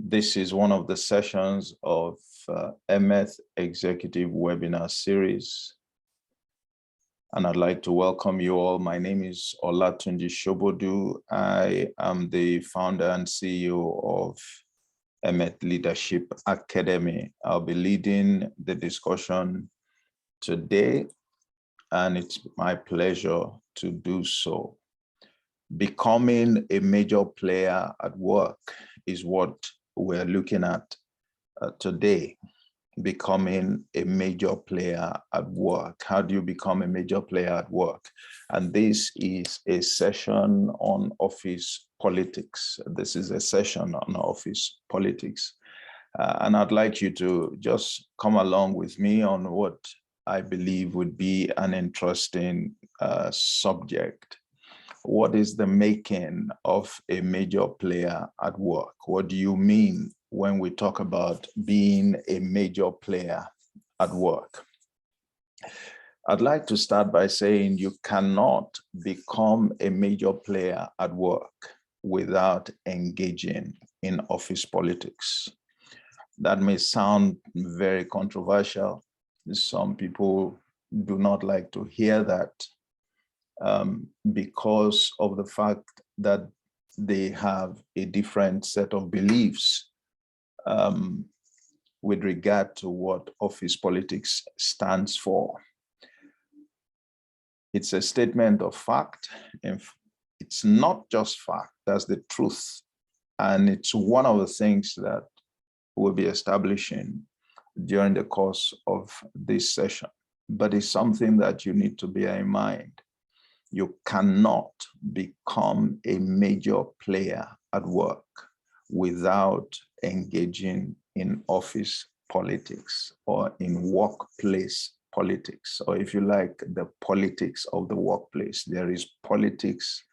This is one of the sessions of EMETH Executive Webinar Series. And I'd like to welcome you all. My name is Olatunji Shobodu. I am the founder and CEO of EMETH Leadership Academy. I'll be leading the discussion today, and it's my pleasure to do so. Becoming a major player at work is what we're looking at today. Becoming a major player at work. How do you become a major player at work? And this is a session on office politics. This is a session on office politics. And I'd like you to just come along with me on what I believe would be an interesting subject. What is the making of a major player at work? What do you mean when we talk about being a major player at work? I'd like to start by saying you cannot become a major player at work without engaging in office politics. That may sound very controversial. Some people do not like to hear that. Because of the fact that they have a different set of beliefs with regard to what office politics stands for. It's a statement of fact. It's not just fact, that's the truth. And it's one of the things that we'll be establishing during the course of this session. But it's something that you need to bear in mind. You cannot become a major player at work without engaging in office politics or in workplace politics, or if you like, the politics of the workplace. There is politics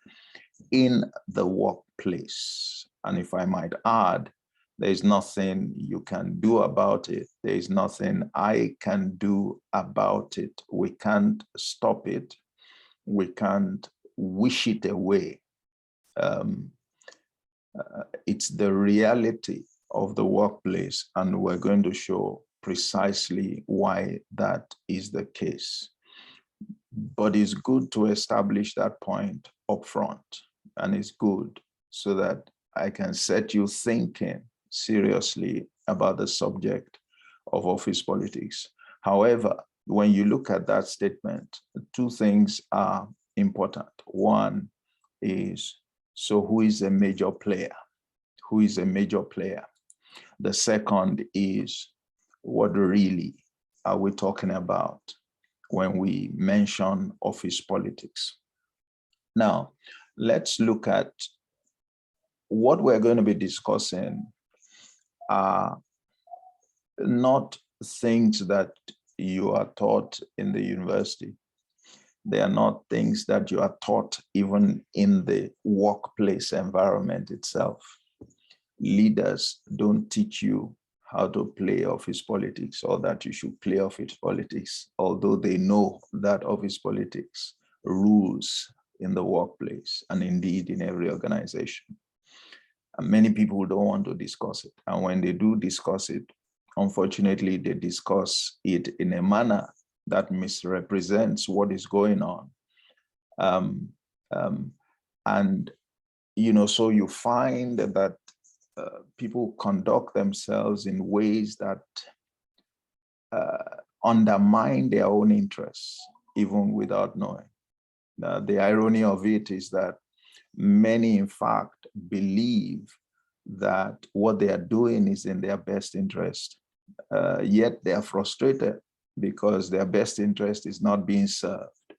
in the workplace. And if I might add, there is nothing you can do about it. There is nothing I can do about it. We can't stop it. We can't wish it away. It's the reality of the workplace, and we're going to show precisely why that is the case. But it's good to establish that point up front, and it's good so that I can set you thinking seriously about the subject of office politics. However, when you look at that statement, two things are important. One is, so who is a major player? Who is a major player? The second is, what really are we talking about when we mention office politics? Now, let's look at what we're going to be discussing are not things that you are taught in the university. They are not things that you are taught even in the workplace environment itself. Leaders don't teach you how to play office politics or that you should play office politics, although they know that office politics rules in the workplace and indeed in every organization. And many people don't want to discuss it. And when they do discuss it, unfortunately, they discuss it in a manner that misrepresents what is going on. And, you know, so you find that people conduct themselves in ways that undermine their own interests, even without knowing. The irony of it is that many, in fact, believe that what they are doing is in their best interest, yet they are frustrated because their best interest is not being served.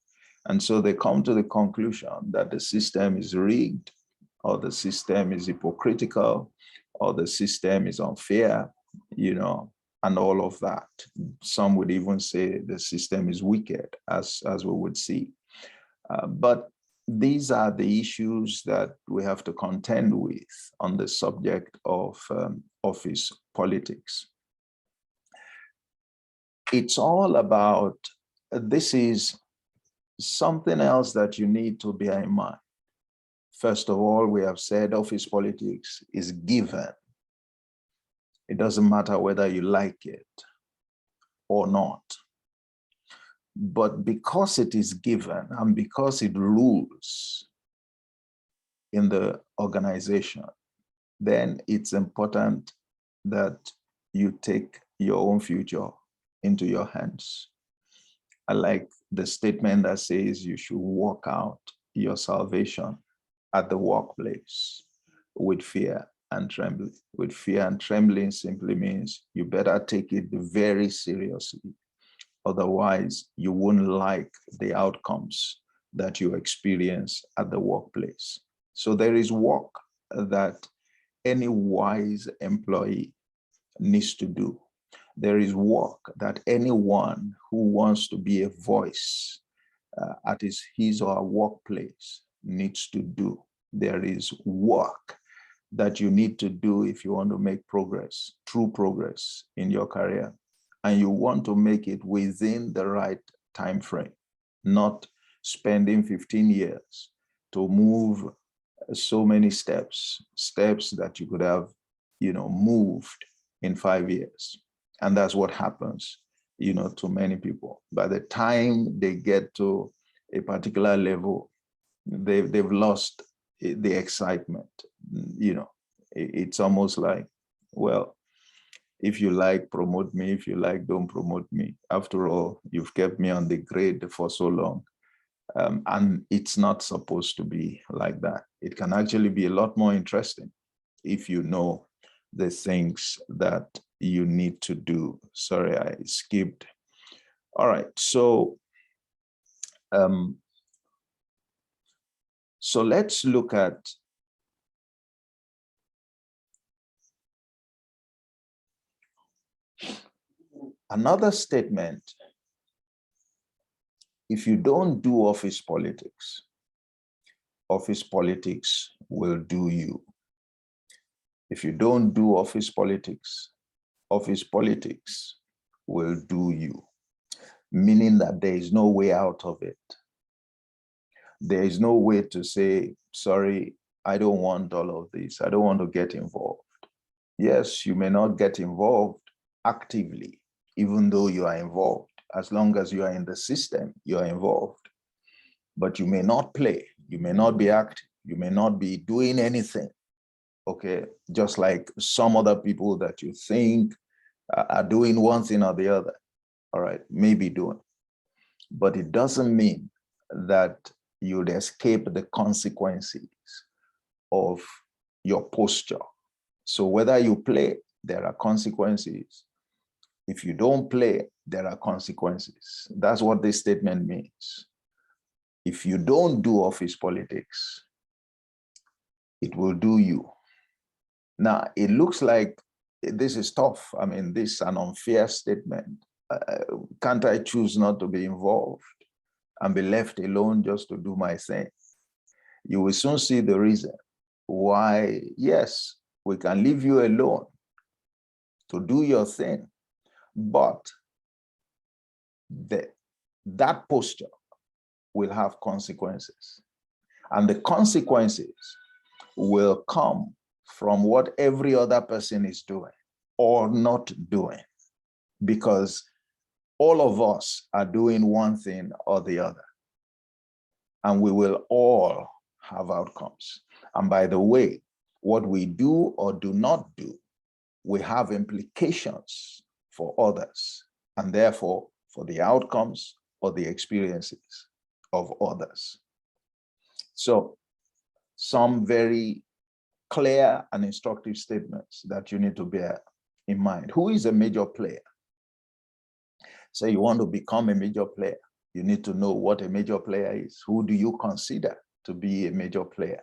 And so they come to the conclusion that the system is rigged, or the system is hypocritical, or the system is unfair, you know, and all of that. Some would even say the system is wicked, as we would see. But these are the issues that we have to contend with on the subject of office politics. It's all about, this is something else that you need to bear in mind. First of all, we have said office politics is given. It doesn't matter whether you like it or not. But because it is given and because it rules in the organization, then it's important that you take your own future into your hands. I like the statement that says you should work out your salvation at the workplace with fear and trembling. With fear and trembling simply means you better take it very seriously. Otherwise, you won't like the outcomes that you experience at the workplace. So there is work that any wise employee needs to do. There is work that anyone who wants to be a voice at his or her workplace needs to do. There is work that you need to do if you want to make progress, true progress in your career. And you want to make it within the right time frame, not spending 15 years to move so many steps that you could have, moved in 5 years. And that's what happens, to many people. By the time they get to a particular level, they've lost the excitement. It's almost like, well, if you like, promote me. If you like, don't promote me. After all, you've kept me on the grade for so long. And it's not supposed to be like that. It can actually be a lot more interesting if you know the things that you need to do. Sorry, I skipped. All right, so let's look at another statement. If you don't do office politics will do you. If you don't do office politics will do you, meaning that there is no way out of it. There is no way to say, sorry, I don't want all of this. I don't want to get involved. Yes, you may not get involved actively, even though you are involved. As long as you are in the system, you are involved. But you may not play. You may not be active. You may not be doing anything. Okay, just like some other people that you think are doing one thing or the other. All right, maybe doing. But it doesn't mean that you'd escape the consequences of your posture. So whether you play, there are consequences. If you don't play, there are consequences. That's what this statement means. If you don't do office politics, it will do you. Now, it looks like this is tough. I mean, this is an unfair statement. Can't I choose not to be involved and be left alone just to do my thing? You will soon see the reason why, yes, we can leave you alone to do your thing, but that posture will have consequences. And the consequences will come from what every other person is doing or not doing, because all of us are doing one thing or the other, and we will all have outcomes. And by the way, what we do or do not do will have implications for others, and therefore for the outcomes or the experiences of others. So some very clear and instructive statements that you need to bear in mind. Who is a major player? Say you want to become a major player, you need to know what a major player is. Who do you consider to be a major player?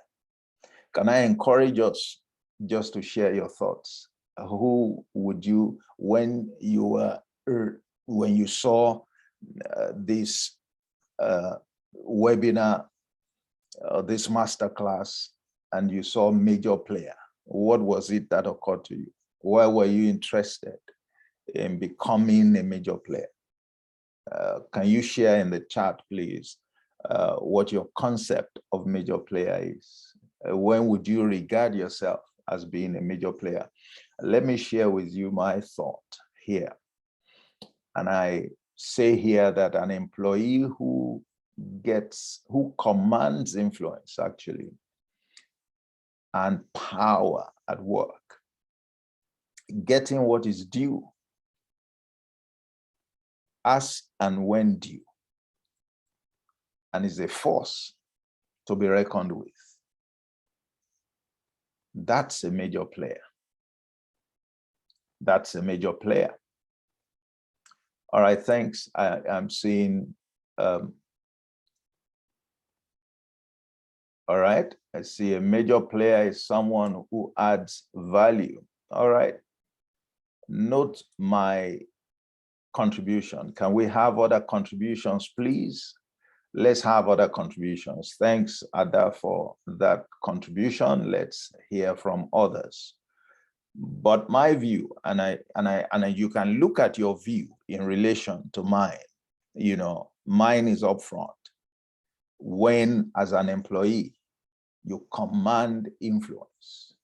Can I encourage us just to share your thoughts? Who would you, when you saw this webinar, this masterclass, and you saw major player, what was it that occurred to you? Why were you interested in becoming a major player? Can you share in the chat, please, what your concept of major player is? When would you regard yourself as being a major player? Let me share with you my thought here. And I say here that an employee who commands influence actually and power at work, getting what is due as and when due, and is a force to be reckoned with. That's a major player. That's a major player. All right, thanks. I'm seeing, all right, I see a major player is someone who adds value. All right, note my contribution. Can we have other contributions, please? Let's have other contributions. Thanks, Ada, for that contribution. Let's hear from others. But my view, and you can look at your view in relation to mine. You know, mine is upfront. When, as an employee, you command influence,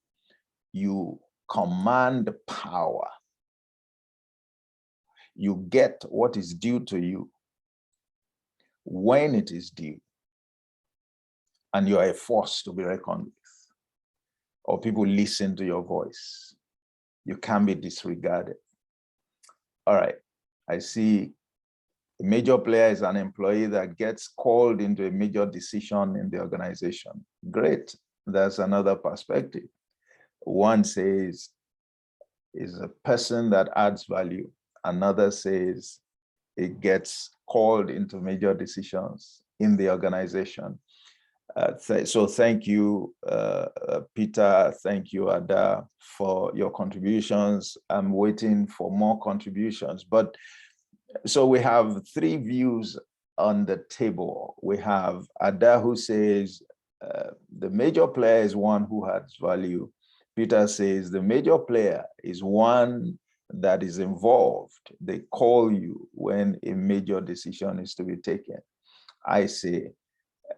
you command power, you get what is due to you when it is due, and you are a force to be reckoned with, or people listen to your voice. You can't be disregarded. All right, I see a major player is an employee that gets called into a major decision in the organization. Great, that's another perspective. One says is a person that adds value. Another says it gets called into major decisions in the organization. So thank you, Peter. Thank you, Ada, for your contributions. I'm waiting for more contributions. But so we have three views on the table. We have Ada, who says the major player is one who adds value. Peter says the major player is one that is involved. They call you when a major decision is to be taken. I say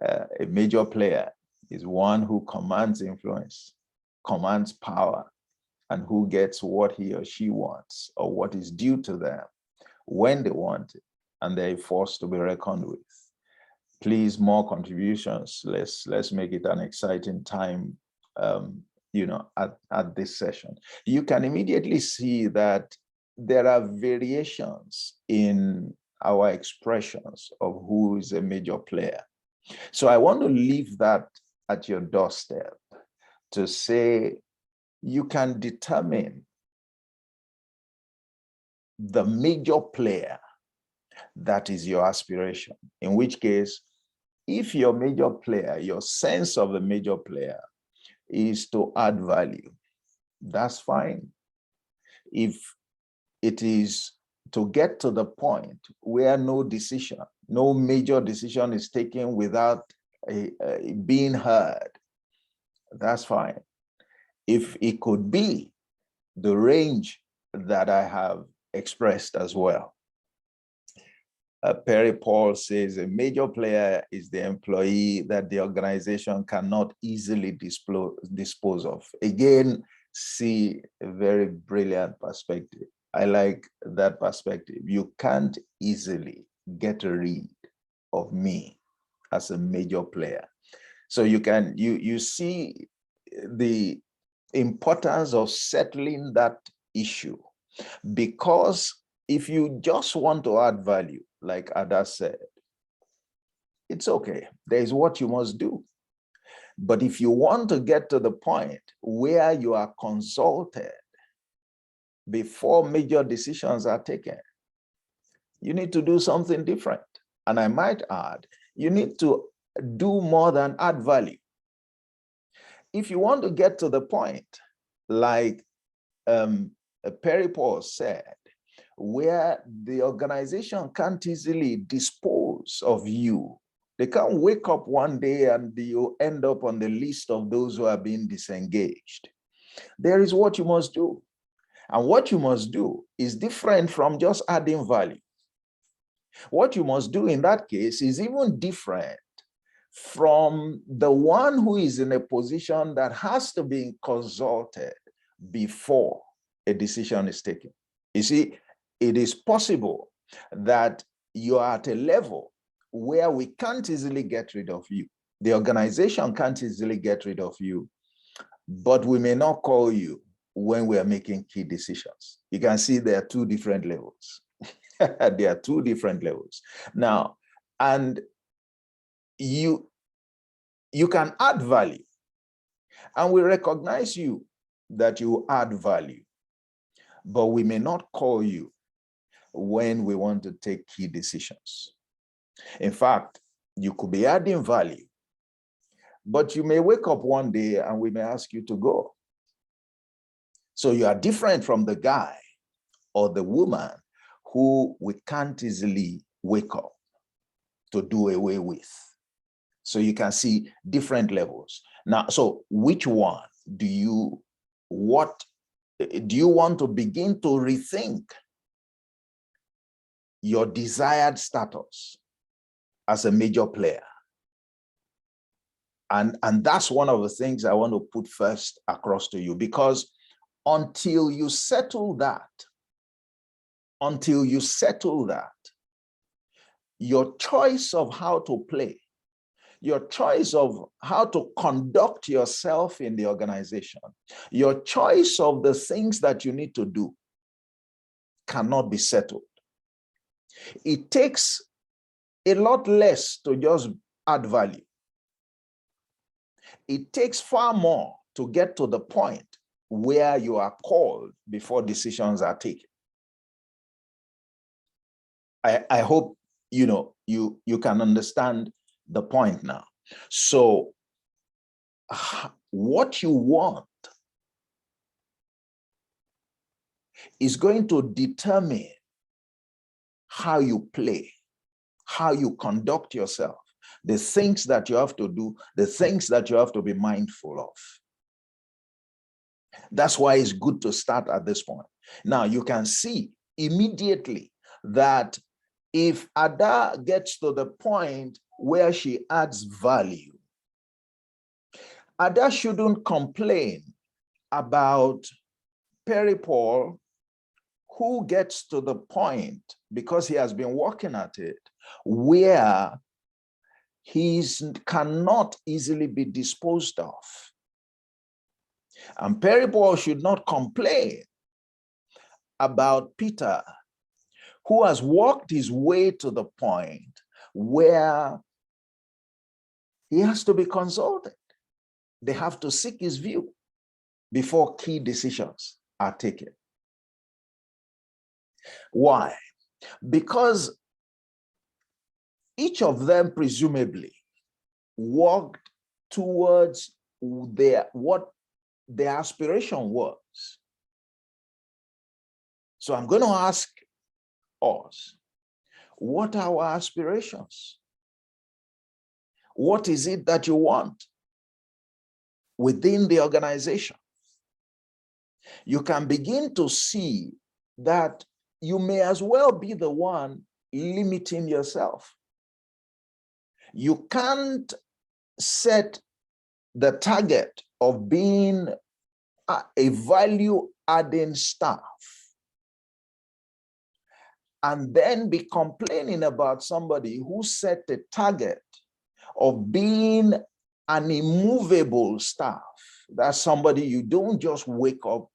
a major player is one who commands influence, commands power, and who gets what he or she wants or what is due to them when they want it, and they're forced to be reckoned with. Please, more contributions. Let's make it an exciting time, you know, at this session. You can immediately see that there are variations in our expressions of who is a major player. So I want to leave that at your doorstep to say you can determine the major player that is your aspiration, in which case, if your major player, your sense of the major player is to add value, that's fine. If it is to get to the point where no major decision is taken without being heard, that's fine. If it could be the range that I have expressed as well. Perry Paul says a major player is the employee that the organization cannot easily dispose of. Again, see a very brilliant perspective. I like that perspective. You can't easily get rid of me as a major player. So you see the importance of settling that issue, because if you just want to add value, like Ada said, it's okay. There's what you must do. But if you want to get to the point where you are consulted before major decisions are taken, you need to do something different. And I might add, you need to do more than add value. If you want to get to the point, like Perry Paul said, where the organization can't easily dispose of you. They can't wake up one day and you end up on the list of those who are being disengaged. There is what you must do. And what you must do is different from just adding value. What you must do in that case is even different from the one who is in a position that has to be consulted before a decision is taken. You see, it is possible that you are at a level where we can't easily get rid of you. The organization can't easily get rid of you, but we may not call you when we are making key decisions. You can see there are two different levels. There are two different levels. Now, and you can add value, and we recognize you that you add value, but we may not call you when we want to take key decisions. In fact, you could be adding value, but you may wake up one day and we may ask you to go. So you are different from the guy or the woman who we can't easily wake up to do away with. So you can see different levels. Now, so which one do you want to begin to rethink your desired status as a major player? And that's one of the things I want to put first across to you, because until you settle that, your choice of how to play, your choice of how to conduct yourself in the organization, your choice of the things that you need to do cannot be settled. It takes a lot less to just add value. It takes far more to get to the point where you are called before decisions are taken. I hope you can understand the point now. So what you want is going to determine how you play, how you conduct yourself, the things that you have to do, the things that you have to be mindful of. That's why it's good to start at this point. Now, you can see immediately that if Ada gets to the point where she adds value, Ada shouldn't complain about Perry Paul, who gets to the point, because he has been working at it, where he cannot easily be disposed of. And Perry Paul should not complain about Peter, who has walked his way to the point where he has to be consulted. They have to seek his view before key decisions are taken. Why? Because each of them presumably walked towards what their aspiration was. So I'm going to ask us, what are our aspirations? What is it that you want within the organization? You can begin to see that you may as well be the one limiting yourself. You can't set the target of being a value-adding staff and then be complaining about somebody who set the target of being an immovable staff. That's somebody you don't just wake up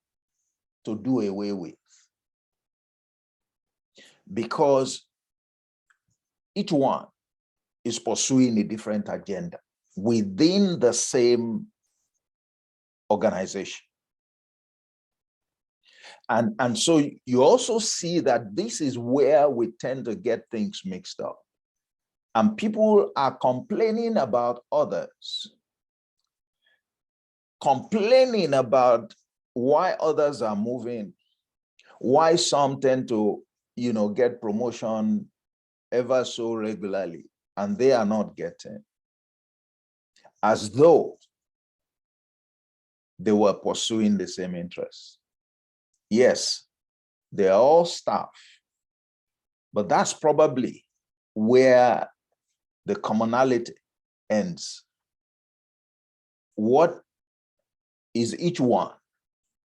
to do away with, because each one is pursuing a different agenda within the same organization. And so you also see that this is where we tend to get things mixed up. And people are complaining about others, complaining about why others are moving, why some tend to, get promotion ever so regularly, and they are not getting, as though they were pursuing the same interests. Yes, they are all staff, but that's probably where the commonality ends. What is each one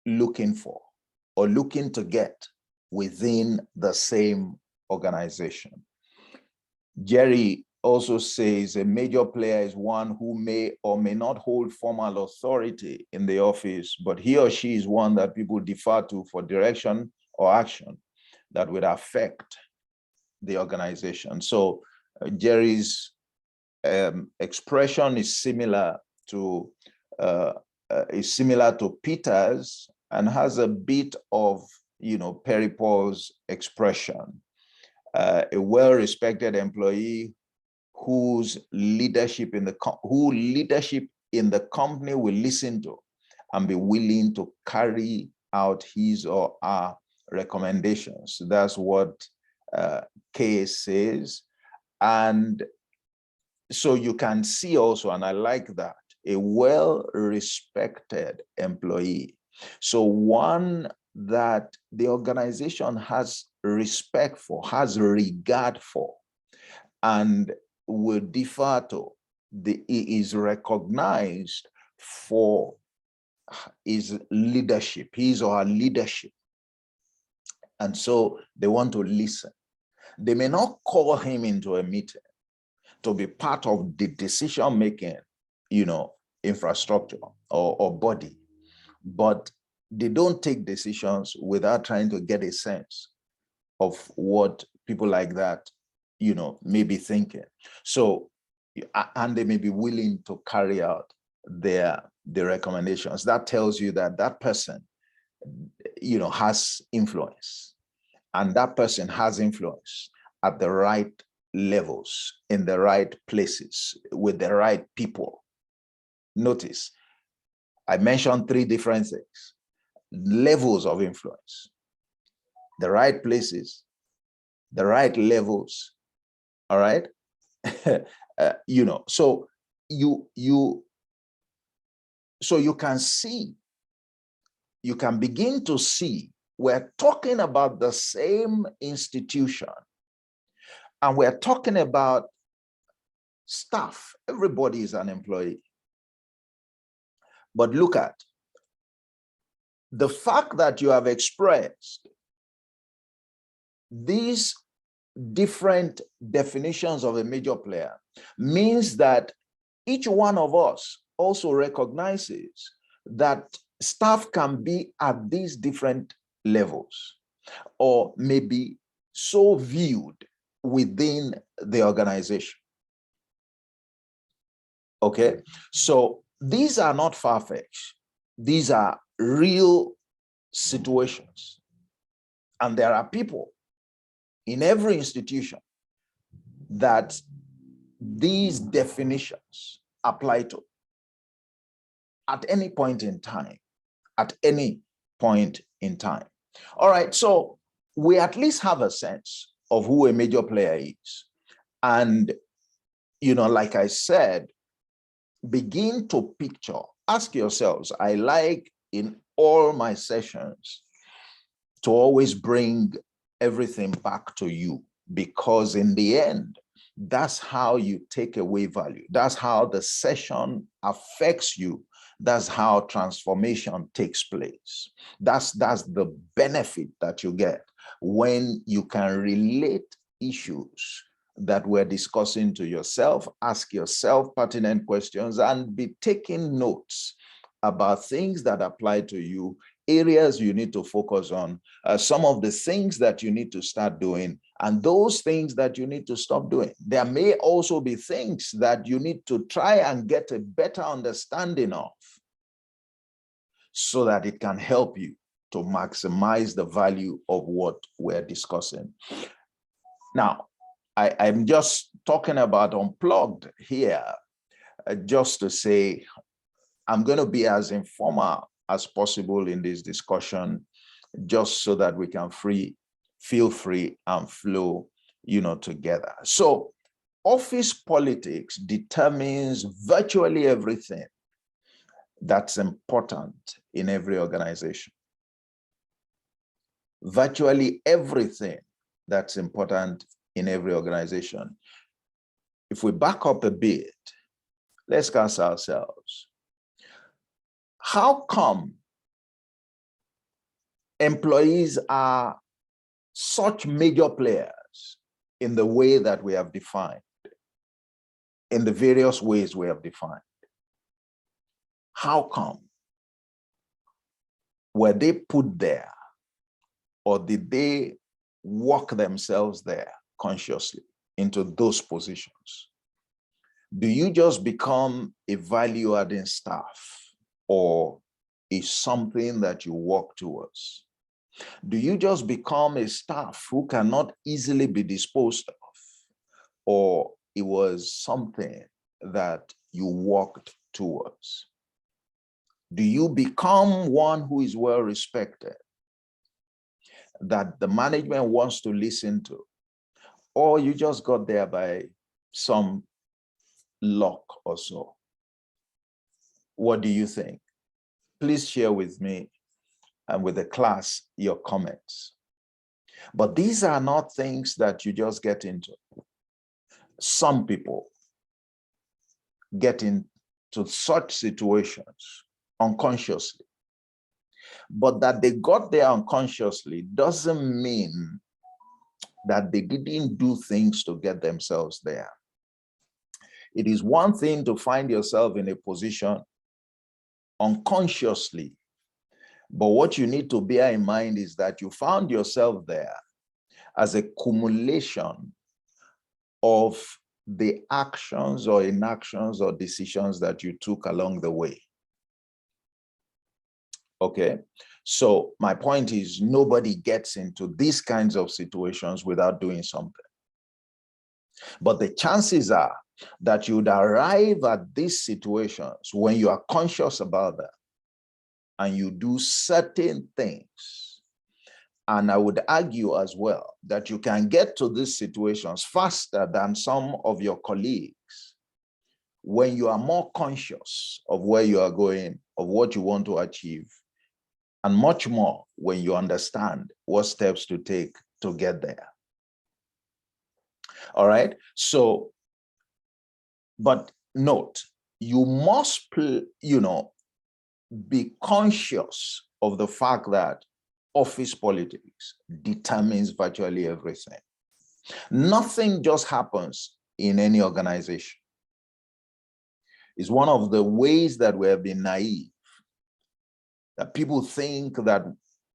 looking for? or looking to get within the same organization. Jerry also says a major player is one who may or may not hold formal authority in the office, but he or she is one that people defer to for direction or action that would affect the organization. So Jerry's expression is similar to Peter's, and has a bit of, Perry Paul's expression. A well-respected employee whose leadership in the company will listen to and be willing to carry out his or her recommendations. That's what K says. And so you can see also, and I like that, a well-respected employee. So one that the organization has respect for, has regard for, and will defer to. He is recognized for his leadership, his or her leadership. And so they want to listen. They may not call him into a meeting to be part of the decision-making, infrastructure or body, but they don't take decisions without trying to get a sense of what people like that, may be thinking. So, and they may be willing to carry out the recommendations. That tells you that that person, has influence, and that person has influence at the right levels, in the right places, with the right people. Notice, I mentioned 3 different things: levels of influence, the right places, the right levels. All right. So you can see, you can begin to see, we're talking about the same institution, and we're talking about staff. Everybody is an employee. But look at the fact that you have expressed these different definitions of a major player means that each one of us also recognizes that staff can be at these different levels, or maybe so viewed within the organization. Okay, so these are not far-fetched. These are real situations. And there are people in every institution that these definitions apply to at any point in time, All right, so we at least have a sense of who a major player is. And, like I said, begin to picture, ask yourselves, I like in all my sessions to always bring everything back to you, because in the end, that's how you take away value. That's how the session affects you. That's how transformation takes place. That's the benefit that you get when you can relate issues that we're discussing to yourself, ask yourself pertinent questions, and be taking notes about things that apply to you, areas you need to focus on, some of the things that you need to start doing, and those things that you need to stop doing. There may also be things that you need to try and get a better understanding of, so that it can help you to maximize the value of what we're discussing. Now, I'm just talking about unplugged here, just to say, I'm going to be as informal as possible in this discussion, just so that we can feel free and flow, together. So office politics determines virtually everything that's important in every organization. Virtually everything that's important in every organization. If we back up a bit, let's ask ourselves, how come Employees are such major players in the way that we have defined, in the various ways we have defined. How come? Were they put there, or did they work themselves there consciously into those positions? Do you just become a value-adding staff, or is something that you work towards? Do you just become a staff who cannot easily be disposed of, or it was something that you worked towards? Do you become one who is well respected, that the management wants to listen to, or you just got there by some luck or so? What do you think? Please share with me and with the class your comments. But these are not things that you just get into. Some people get into such situations unconsciously, but that they got there unconsciously doesn't mean that they didn't do things to get themselves there. It is one thing to find yourself in a position unconsciously, but what you need to bear in mind is that you found yourself there as a cumulation of the actions or inactions or decisions that you took along the way. Okay, so my point is, nobody gets into these kinds of situations without doing something. But the chances are that you'd arrive at these situations when you are conscious about that and you do certain things. And I would argue as well that you can get to these situations faster than some of your colleagues when you are more conscious of where you are going, of what you want to achieve, and much more when you understand what steps to take to get there. All right, so, but note, you must, be conscious of the fact that office politics determines virtually everything. Nothing just happens in any organization. It's one of the ways that we have been naive, that people think that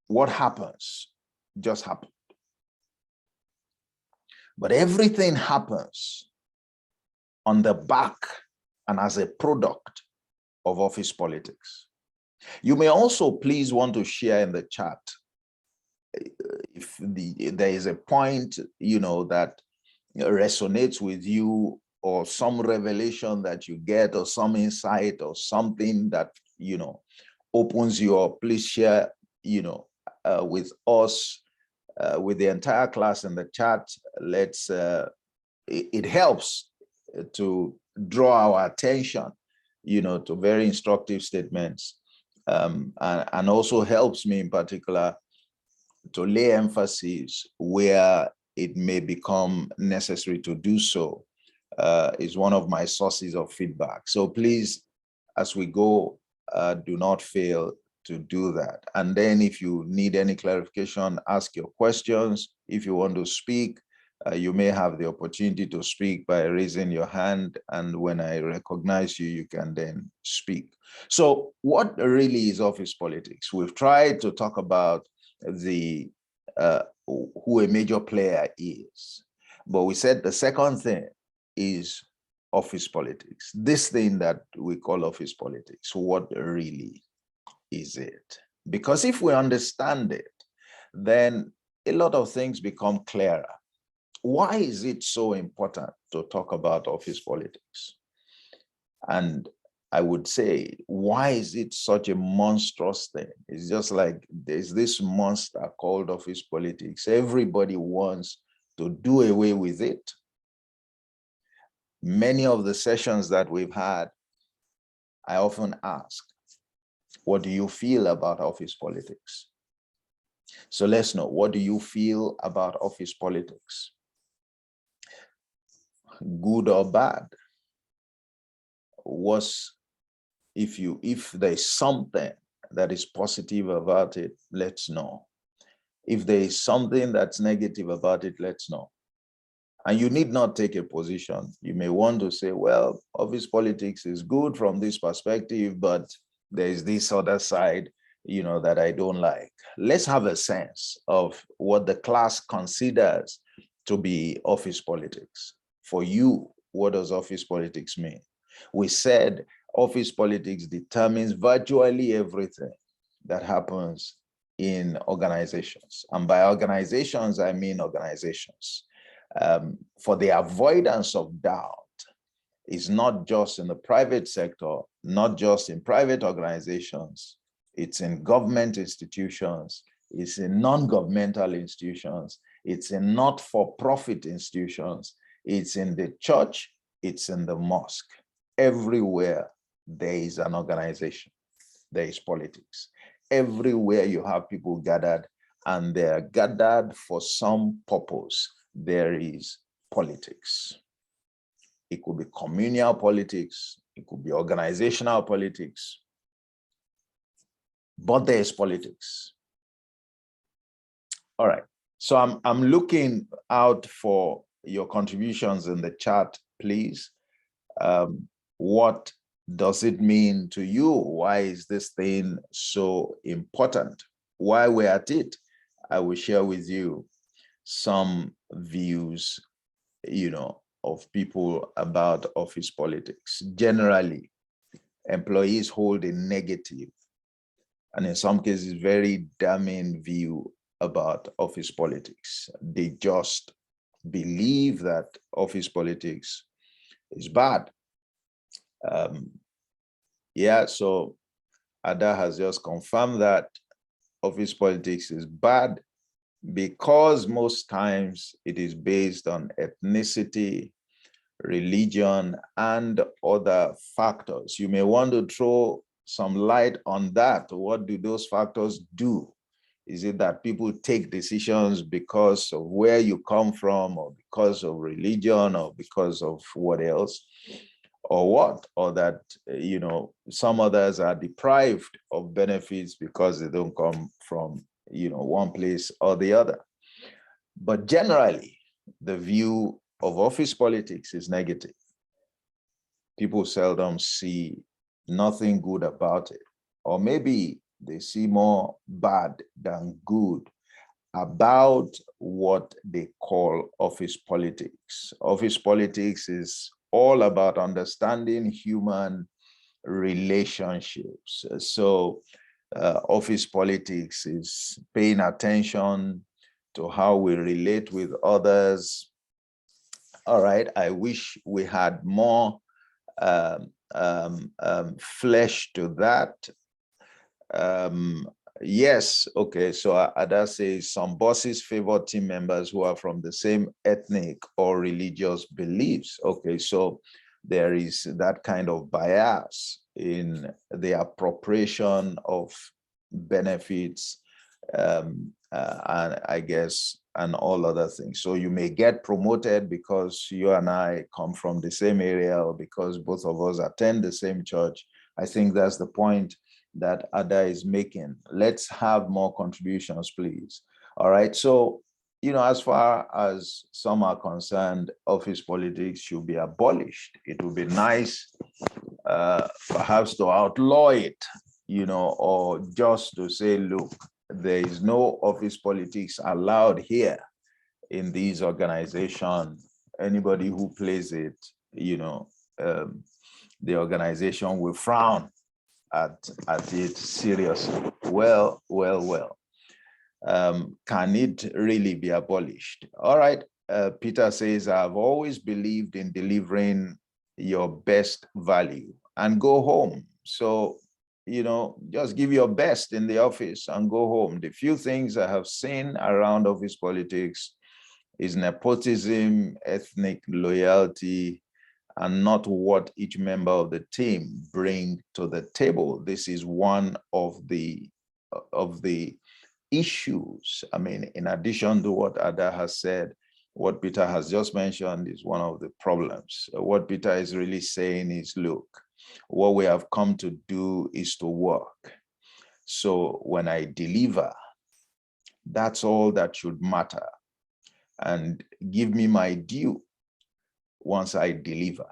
what happens just happened. But everything happens on the back and as a product of office politics. You may also please want to share in the chat if there is a point, that resonates with you, or some revelation that you get, or some insight, or something that, opens you up. Please share, with us, with the entire class in the chat. Let's, it helps to draw our attention, to very instructive statements, and also helps me in particular to lay emphasis where it may become necessary to do so. Is one of my sources of feedback. So please, as we go, do not fail to do that. And then if you need any clarification, ask your questions. If you want to speak, you may have the opportunity to speak by raising your hand. And when I recognize you, you can then speak. So what really is office politics? We've tried to talk about the who a major player is, but we said the second thing is office politics. This thing that we call office politics, what really is it? Because if we understand it, then a lot of things become clearer. Why is it so important to talk about office politics? And I would say, why is it such a monstrous thing? It's just like there's this monster called office politics. Everybody wants to do away with it. Many of the sessions that we've had, I often ask, what do you feel about office politics? So let's know, what do you feel about office politics? Good or bad? If there's something that is positive about it, let's know. If there is something that's negative about it, let's know. And you need not take a position. You may want to say, well, office politics is good from this perspective, but there is this other side, that I don't like. Let's have a sense of what the class considers to be office politics. For you, what does office politics mean? We said office politics determines virtually everything that happens in organizations. And by organizations, I mean organizations. For the avoidance of doubt, is not just in the private sector, not just in private organizations, it's in government institutions, it's in non-governmental institutions, it's in not-for-profit institutions, it's in the church, it's in the mosque. Everywhere there is an organization, there is politics. Everywhere you have people gathered, and they are gathered for some purpose, there is politics. It could be communal politics, it could be organizational politics, but there is politics. All right, so I'm looking out for your contributions in the chat, please. What does it mean to you? Why is this thing so important? Why we're at it? I will share with you some views, of people about office politics. Generally, employees hold a negative, and in some cases, very damning view about office politics. They just believe that office politics is bad. So Ada has just confirmed that office politics is bad, because most times it is based on ethnicity, religion, and other factors. You may want to throw some light on that. What do those factors do? Is it that people take decisions because of where you come from, or because of religion, or because of what else, or what? Or that, some others are deprived of benefits because they don't come from one place or the other. But generally, the view of office politics is negative. People seldom see nothing good about it, or maybe they see more bad than good about what they call office politics. Office politics is all about understanding human relationships. So office politics is paying attention to how we relate with others. All right, I wish we had more flesh to that. Yes, okay, so Ada says some bosses favor team members who are from the same ethnic or religious beliefs. Okay, so there is that kind of bias in the appropriation of benefits, and I guess, and all other things. So you may get promoted because you and I come from the same area, or because both of us attend the same church. I think that's the point that Ada is making. Let's have more contributions, please. All right, so, as far as some are concerned, office politics should be abolished. It would be nice, perhaps, to outlaw it, or just to say, look, there is no office politics allowed here in these organizations. Anybody who plays it, the organization will frown at it seriously. Well. Can it really be abolished? All right. Peter says, I've always believed in delivering your best value and go home. So, just give your best in the office and go home. The few things I have seen around office politics is nepotism, ethnic loyalty, and not what each member of the team bring to the table. This is one of the issues. I mean, in addition to what Ada has said, what Peter has just mentioned is one of the problems. What Peter is really saying is, look, what we have come to do is to work. So when I deliver, That's all that should matter. And give me my due once I deliver.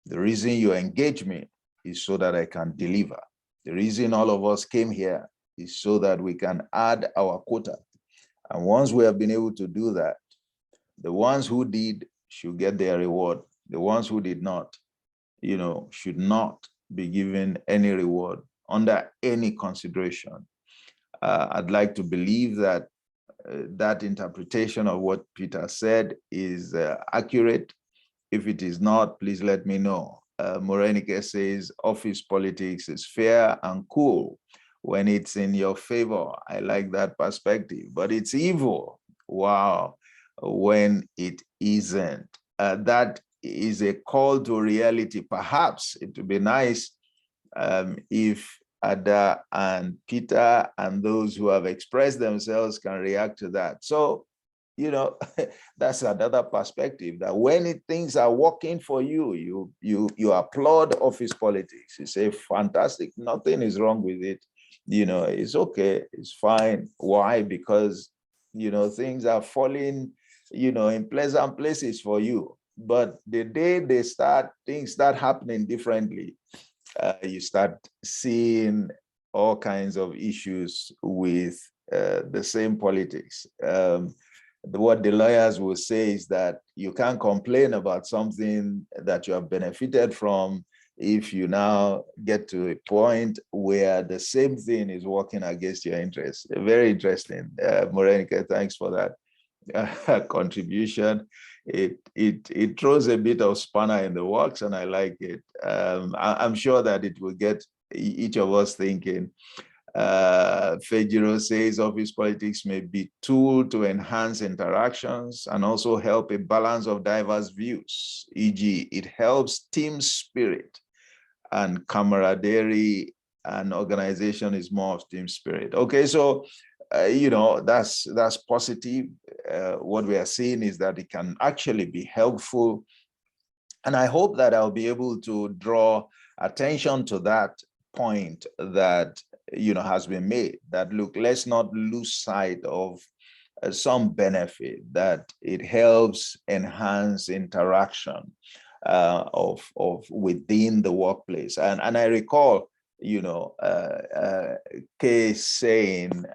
The reason you engage me is so that I can deliver. The reason all of us came here is so that we can add our quota. And once we have been able to do that, the ones who did should get their reward. The ones who did not, should not be given any reward under any consideration. I'd like to believe that that interpretation of what Peter said is accurate. If it is not, please let me know. Morenike says office politics is fair and cool when it's in your favor. I like that perspective, but it's evil. Wow, when it isn't. That is a call to reality. Perhaps it would be nice if Ada and Peter and those who have expressed themselves can react to that. So, that's another perspective, that when things are working for you, you applaud office politics. You say, fantastic, nothing is wrong with it. It's okay, it's fine. Why? Because, things are falling, in pleasant places for you. But the day things start happening differently, you start seeing all kinds of issues with the same politics. What the lawyers will say is that you can't complain about something that you have benefited from if you now get to a point where the same thing is working against your interests. Very interesting. Morenike, thanks for that contribution. It throws a bit of spanner in the works, and I like it. I'm sure that it will get each of us thinking. Fejiro says office politics may be a tool to enhance interactions and also help a balance of diverse views, e.g. it helps team spirit and camaraderie, and organization is more of team spirit. Okay, so that's positive. What we are seeing is that it can actually be helpful, and I hope that I'll be able to draw attention to that point that has been made, that look, let's not lose sight of some benefit, that it helps enhance interaction of within the workplace. And I recall Kay saying,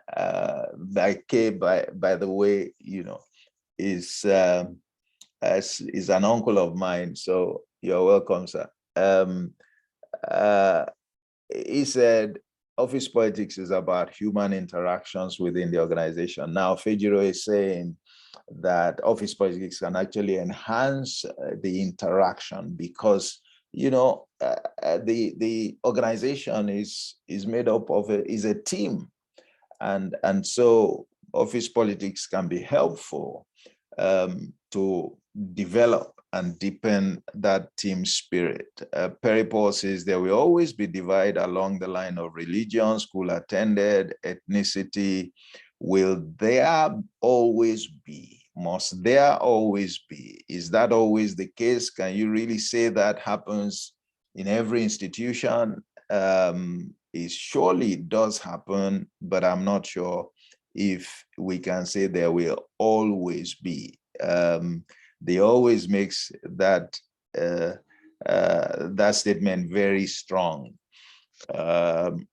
Kay, by the way, is an uncle of mine, so you're welcome, sir. He said, office politics is about human interactions within the organization. Now, Fejiro is saying that office politics can actually enhance the interaction because, the organization is made up of is a team. And so office politics can be helpful to develop and deepen that team spirit. Perry Paul says there will always be divide along the line of religion, school attended, ethnicity. Will there always be? Must there always be? Is that always the case? Can you really say that happens in every institution? It surely does happen, but I'm not sure if we can say there will always be. They always makes that that statement very strong.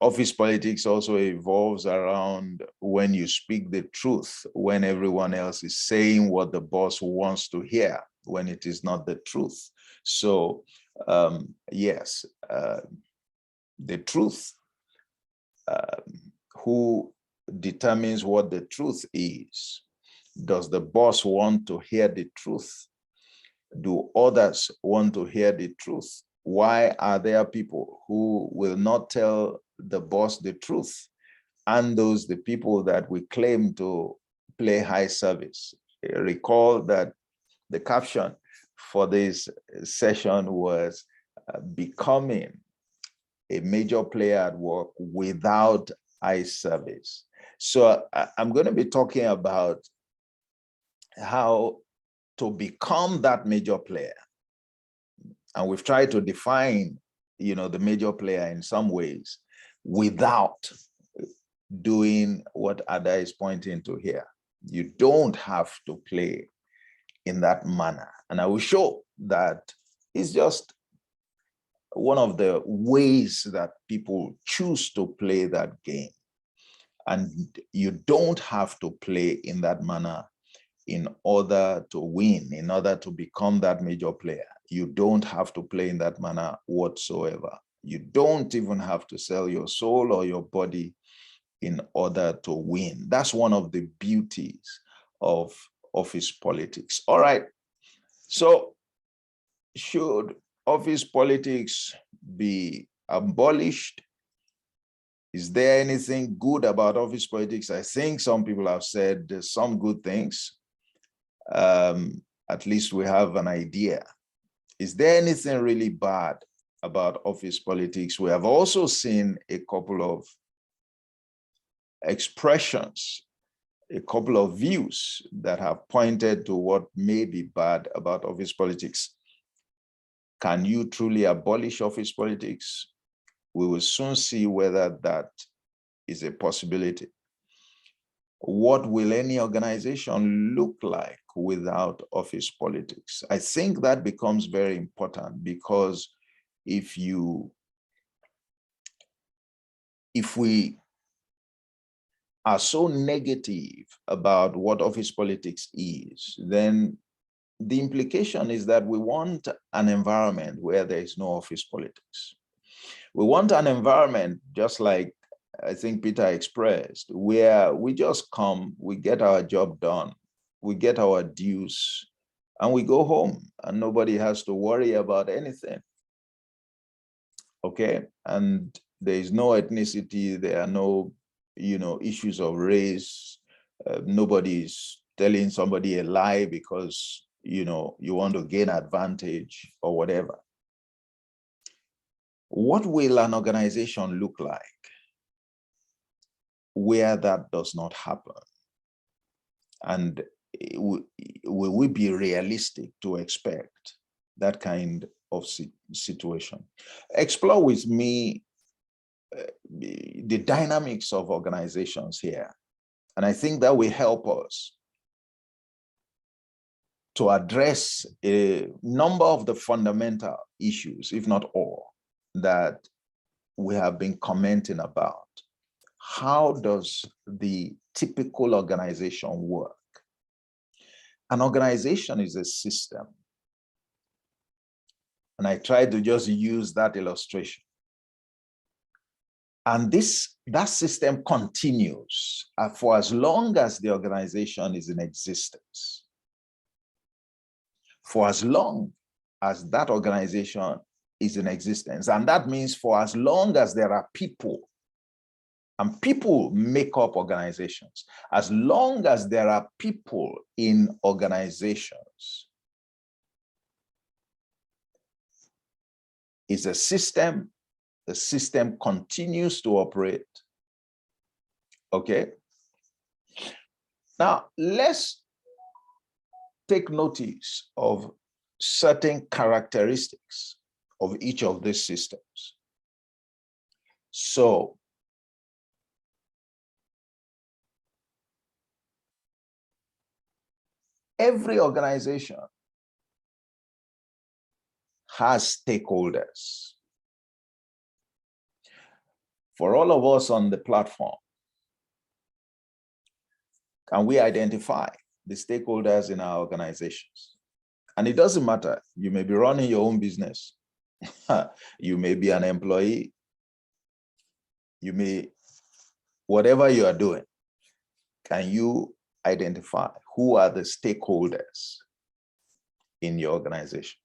Office politics also evolves around when you speak the truth, when everyone else is saying what the boss wants to hear, when it is not the truth. So yes, the truth, who determines what the truth is? Does the boss want to hear the truth? Do others want to hear the truth? Why are there people who will not tell the boss the truth? And those the people that we claim to play high service. Recall that the caption for this session was becoming a major player at work without eye service. So I'm going to be talking about how to become that major player. And we've tried to define, the major player in some ways without doing what Ada is pointing to here. You don't have to play in that manner. And I will show that it's just one of the ways that people choose to play that game. And you don't have to play in that manner in order to win, in order to become that major player. You don't have to play in that manner whatsoever. You don't even have to sell your soul or your body in order to win. That's one of the beauties of office politics. All right. So should office politics be abolished? Is there anything good about office politics? I think some people have said there's some good things. At least we have an idea. Is there anything really bad about office politics? We have also seen a couple of expressions, a couple of views that have pointed to what may be bad about office politics. Can you truly abolish office politics? We will soon see whether that is a possibility. What will any organization look like without office politics? I think that becomes very important, because if we are so negative about what office politics is, then the implication is that we want an environment where there is no office politics. We want an environment, just like I think Peter expressed, where we just come, we get our job done, we get our dues, and we go home, and nobody has to worry about anything. Okay, and there is no ethnicity, there are no, issues of race. Nobody is telling somebody a lie because, you want to gain advantage or whatever. What will an organization look like where that does not happen? And will we be realistic to expect that kind of situation? Explore with me the dynamics of organizations here. And I think that will help us to address a number of the fundamental issues, if not all, that we have been commenting about. How does the typical organization work? An organization is a system. And I tried to just use that illustration. And that system continues for as long as the organization is in existence. For as long as that organization is in existence. And that means for as long as there are people, and people make up organizations, as long as there are people in organizations, it's a system. The system continues to operate. Okay. Now, let's take notice of certain characteristics of each of these systems. So, every organization has stakeholders. For all of us on the platform, can we identify the stakeholders in our organizations? And it doesn't matter. You may be running your own business. You may be an employee. You may, whatever you are doing, can you identify who are the stakeholders in your organization?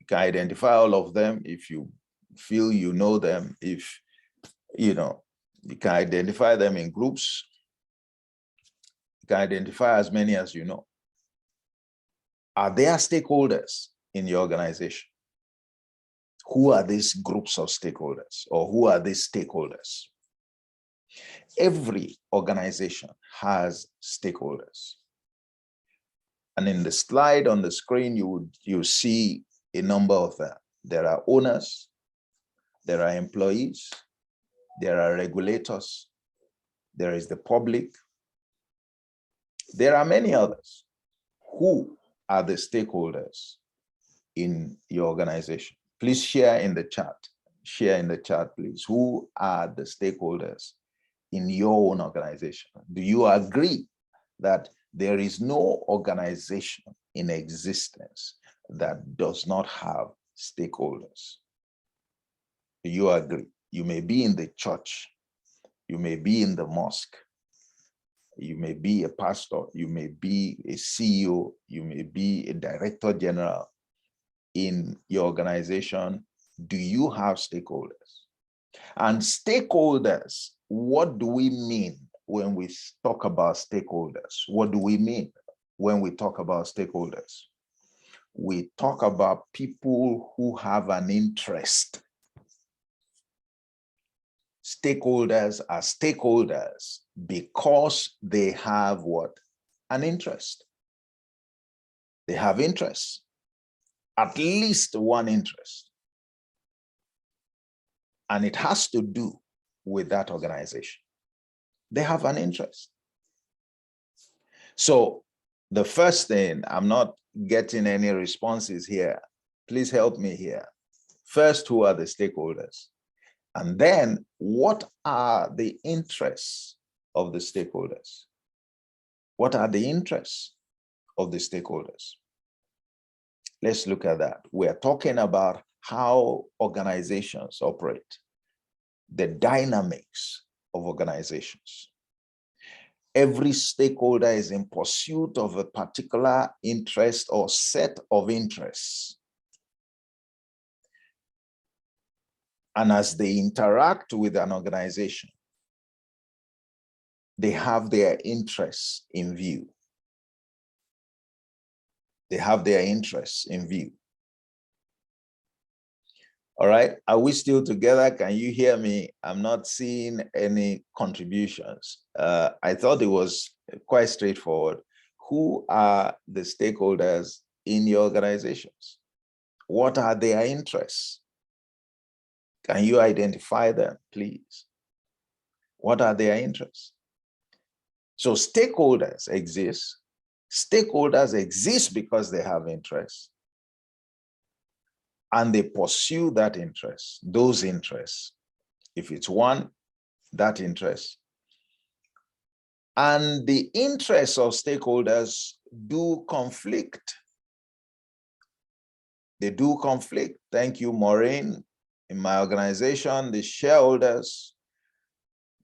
You can identify all of them if you feel you know them. If you can identify them in groups. You can identify as many as you know. Are there stakeholders in your organization? Who are these groups of stakeholders, or who are these stakeholders? Every organization has stakeholders. And in the slide on the screen, you see a number of them. There are owners, there are employees, there are regulators, there is the public, There are many others. Who are the stakeholders in your organization? Please share in the chat. Share in the chat, please. Who are the stakeholders in your own organization? Do you agree that there is no organization in existence that does not have stakeholders? Do you agree? You may be in the church, you may be in the mosque, you may be a pastor, you may be a CEO, you may be a director general in your organization. Do you have stakeholders? And stakeholders, what do we mean when we talk about stakeholders? What do we mean when we talk about stakeholders? We talk about people who have an interest. Stakeholders are stakeholders because they have what? An interest. They have interests, at least one interest. And it has to do with that organization. They have an interest. So the first thing, I'm not getting any responses here. Please help me here. First, who are the stakeholders? And then what are the interests of the stakeholders? What are the interests of the stakeholders? Let's look at that. We're talking about how organizations operate, the dynamics of organizations. Every stakeholder is in pursuit of a particular interest or set of interests. And as they interact with an organization, they have their interests in view. They have their interests in view. All right, are we still together? Can you hear me? I'm not seeing any contributions. I thought it was quite straightforward. Who are the stakeholders in your organizations? What are their interests? Can you identify them, please? What are their interests? So stakeholders exist. Stakeholders exist because they have interests. And they pursue that interest, those interests. If it's one, that interest. And the interests of stakeholders do conflict. They do conflict. Thank you, Maureen. In my organization, the shareholders,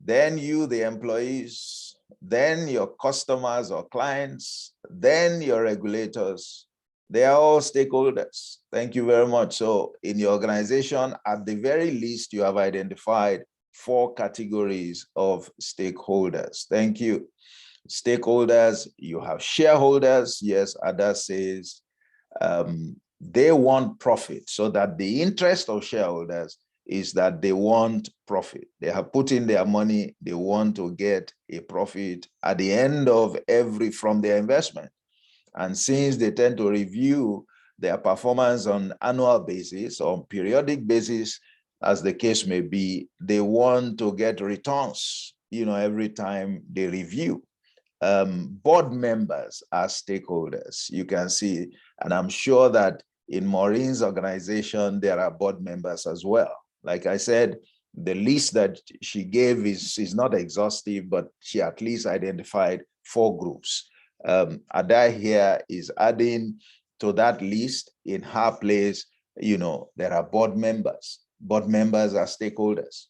then you, the employees, then your customers or clients, then your regulators. They are all stakeholders. Thank you very much. So in your organization, at the very least, you have identified 4 categories of stakeholders. Thank you. Stakeholders, you have shareholders. Yes, Ada says they want profit, so that the interest of shareholders is that they want profit. They have put in their money, they want to get a profit at the end of from their investment. And since they tend to review their performance on annual basis or periodic basis, as the case may be, they want to get returns, every time they review. Board members are stakeholders, you can see, and I'm sure that in Maureen's organization, there are board members as well. Like I said, the list that she gave is not exhaustive, but she at least identified 4 groups. Ada here is adding to that list in her place, there are board members. Board members are stakeholders.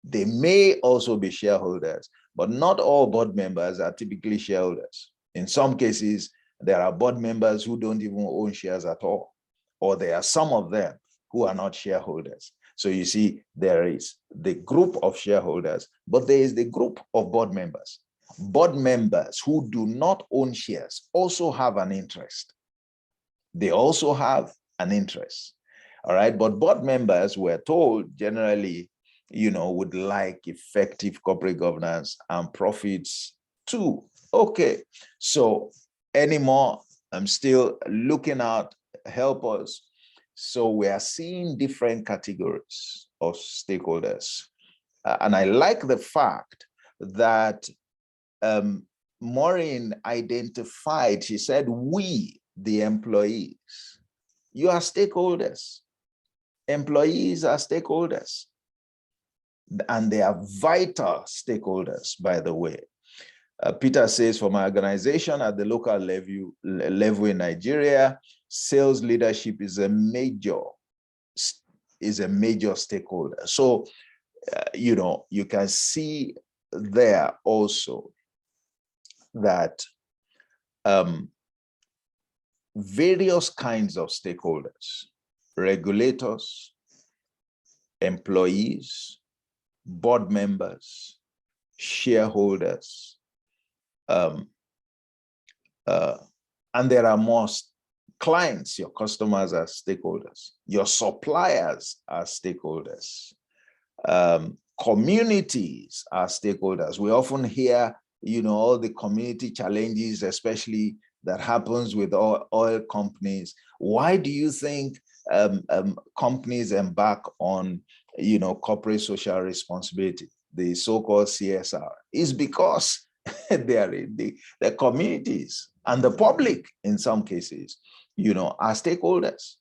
They may also be shareholders, but not all board members are typically shareholders. In some cases, there are board members who don't even own shares at all, or there are some of them who are not shareholders. So you see, there is the group of shareholders, but there is the group of board members. Board members who do not own shares also have an interest. They also have an interest. All right, but board members, we're told, generally, would like effective corporate governance and profits too. Okay, so anymore, I'm still looking out, help us. So we are seeing different categories of stakeholders. And I like the fact that Maureen identified, she said, we, the employees, you are stakeholders. Employees are stakeholders. And they are vital stakeholders, by the way. Peter says, for my organization at the local level in Nigeria, sales leadership is a major stakeholder. So, you can see there also that various kinds of stakeholders, regulators, employees, board members, shareholders, and there are more clients, your customers are stakeholders, your suppliers are stakeholders, communities are stakeholders. We often hear, all the community challenges, especially that happens with oil companies. Why do you think companies embark on, corporate social responsibility, the so-called CSR? Is because they are in the communities and the public, in some cases, are stakeholders.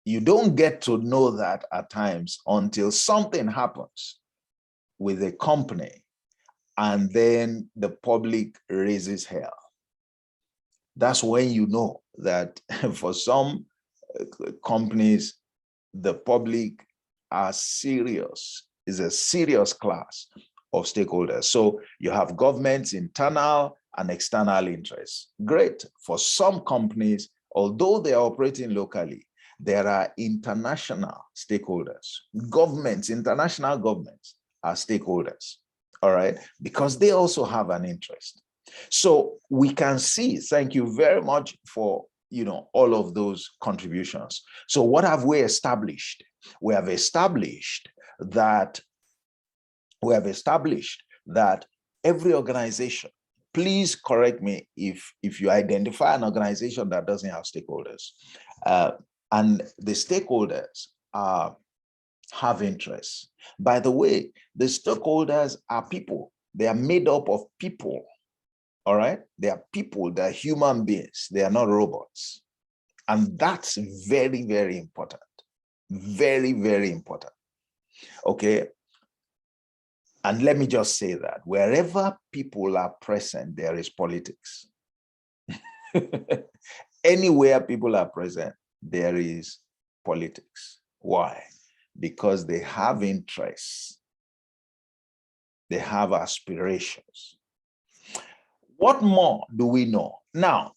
You don't get to know that at times until something happens with a company and then the public raises hell. That's when you know that for some companies, the public are serious, is a serious class of stakeholders. So you have government's internal and external interests. Great. For some companies, although they are operating locally, there are international stakeholders. Governments, international governments are stakeholders, all right, because they also have an interest. So we can see, thank you very much for, all of those contributions. So what have we established? We have established that every organization, please correct me if you identify an organization that doesn't have stakeholders, and the stakeholders have interests. By the way, the stakeholders are people. They are made up of people, all right? They are people, they are human beings. They are not robots. And that's very, very important. Very, very important, okay? And let me just say that wherever people are present, there is politics. Anywhere people are present, there is politics. Why? Because they have interests. They have aspirations. What more do we know? Now,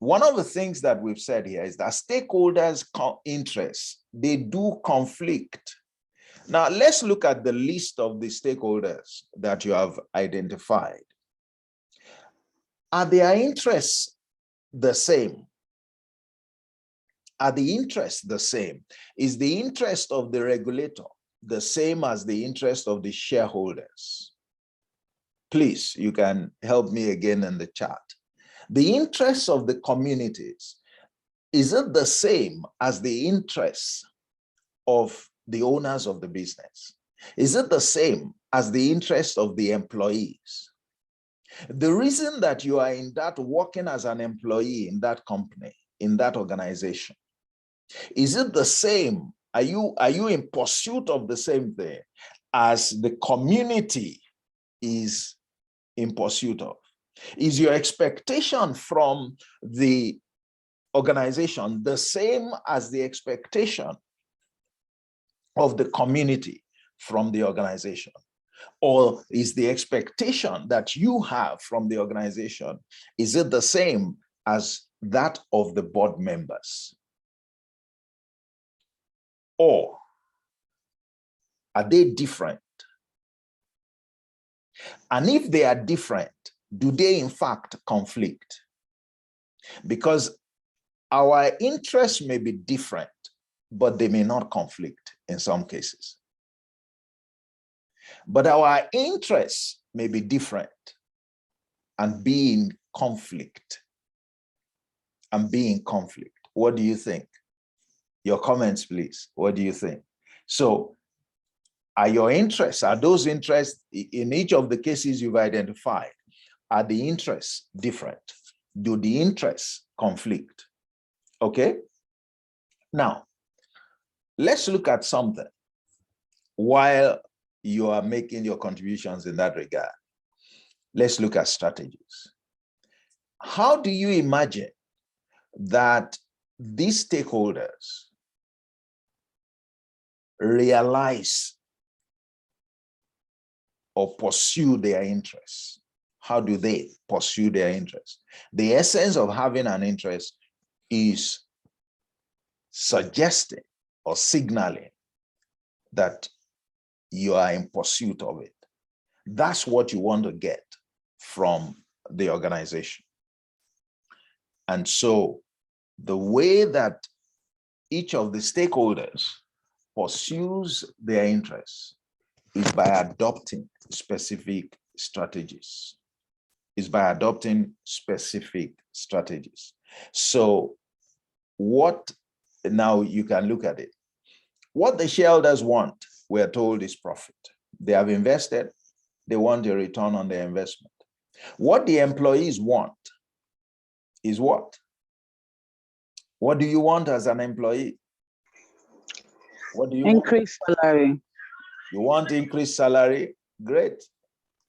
one of the things that we've said here is that stakeholders' interests, they do conflict. Now, let's look at the list of the stakeholders that you have identified. Are their interests the same? Are the interests the same? Is the interest of the regulator the same as the interest of the shareholders? Please, you can help me again in the chat. The interests of the communities, is it the same as the interests of the owners of the business? Is it the same as the interest of the employees? The reason that you are in that working as an employee in that company, in that organization, is it the same? Are you in pursuit of the same thing as the community is in pursuit of? Is your expectation from the organization the same as the expectation of the community from the organization? Or is the expectation that you have from the organization, is it the same as that of the board members? Or are they different? And if they are different, do they in fact conflict? Because our interests may be different, but they may not conflict in some cases. But our interests may be different and be in conflict. What do you think? Your comments, please. What do you think? So are those interests in each of the cases you've identified, Are the interests different? Do the interests conflict? Okay. Now, let's look at something while you are making your contributions in that regard. Let's look at strategies. How do you imagine that these stakeholders realize or pursue their interests? How do they pursue their interests? The essence of having an interest is suggesting or signaling that you are in pursuit of it. That's what you want to get from the organization. And so the way that each of the stakeholders pursues their interests is by adopting specific strategies. So what, now you can look at it. What the shareholders want, we're told, is profit. They have invested, they want a return on their investment. What the employees want is what? What do you want as an employee? What do you want? Increased salary. You want increased salary? Great.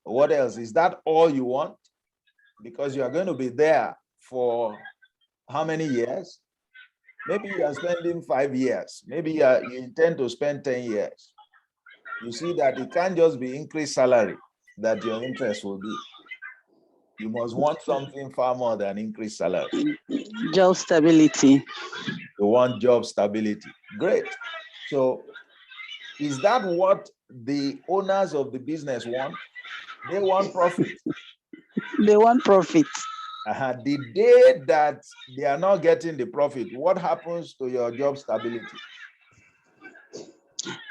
What else? Is that all you want? Because you are going to be there for how many years? Maybe you are spending 5 years. Maybe you intend to spend 10 years. You see that it can't just be increased salary that your interest will be. You must want something far more than increased salary. Job stability. You want job stability. Great. So is that what the owners of the business want? They want profit. They want profit. The day that they are not getting the profit, what happens to your job stability?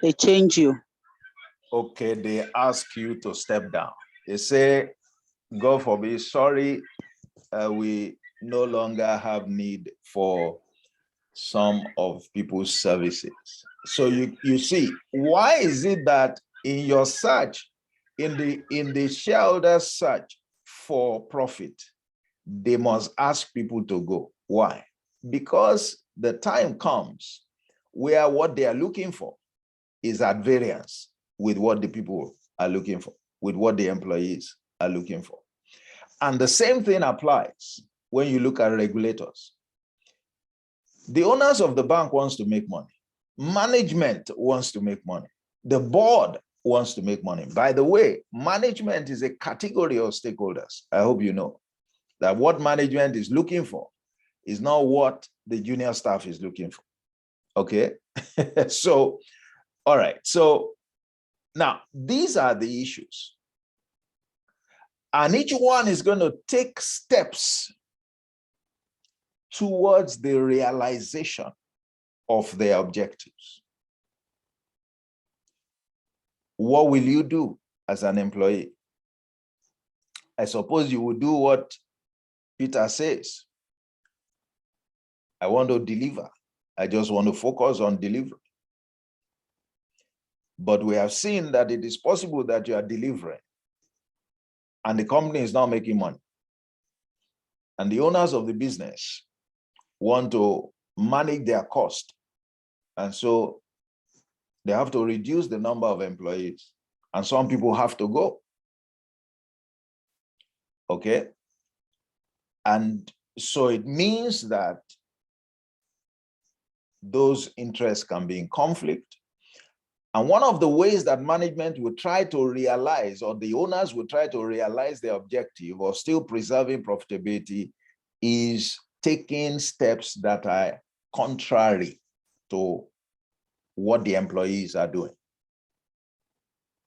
They change you. Okay, they ask you to step down. They say, God forbid, sorry, we no longer have need for some of people's services. So you see, why is it that in your search, in the shareholder search for profit, they must ask people to go? Why? Because the time comes where what they are looking for is at variance with what the people are looking for, with what the employees are looking for. And the same thing applies when you look at regulators. The owners of the bank wants to make money. Management wants to make money. The board wants to make money. By the way, management is a category of stakeholders. I hope you know that what management is looking for is not what the junior staff is looking for. Okay? So, all right. So now these are the issues. And each one is going to take steps towards the realization of their objectives. What will you do as an employee? I suppose you will do what Peter says. I want to deliver. I just want to focus on delivery. But we have seen that it is possible that you are delivering and the company is not making money. And the owners of the business want to manage their cost. And so they have to reduce the number of employees. And some people have to go. Okay? And so it means that those interests can be in conflict. And one of the ways that management will try to realize, or the owners will try to realize their objective of still preserving profitability, is taking steps that are contrary to what the employees are doing.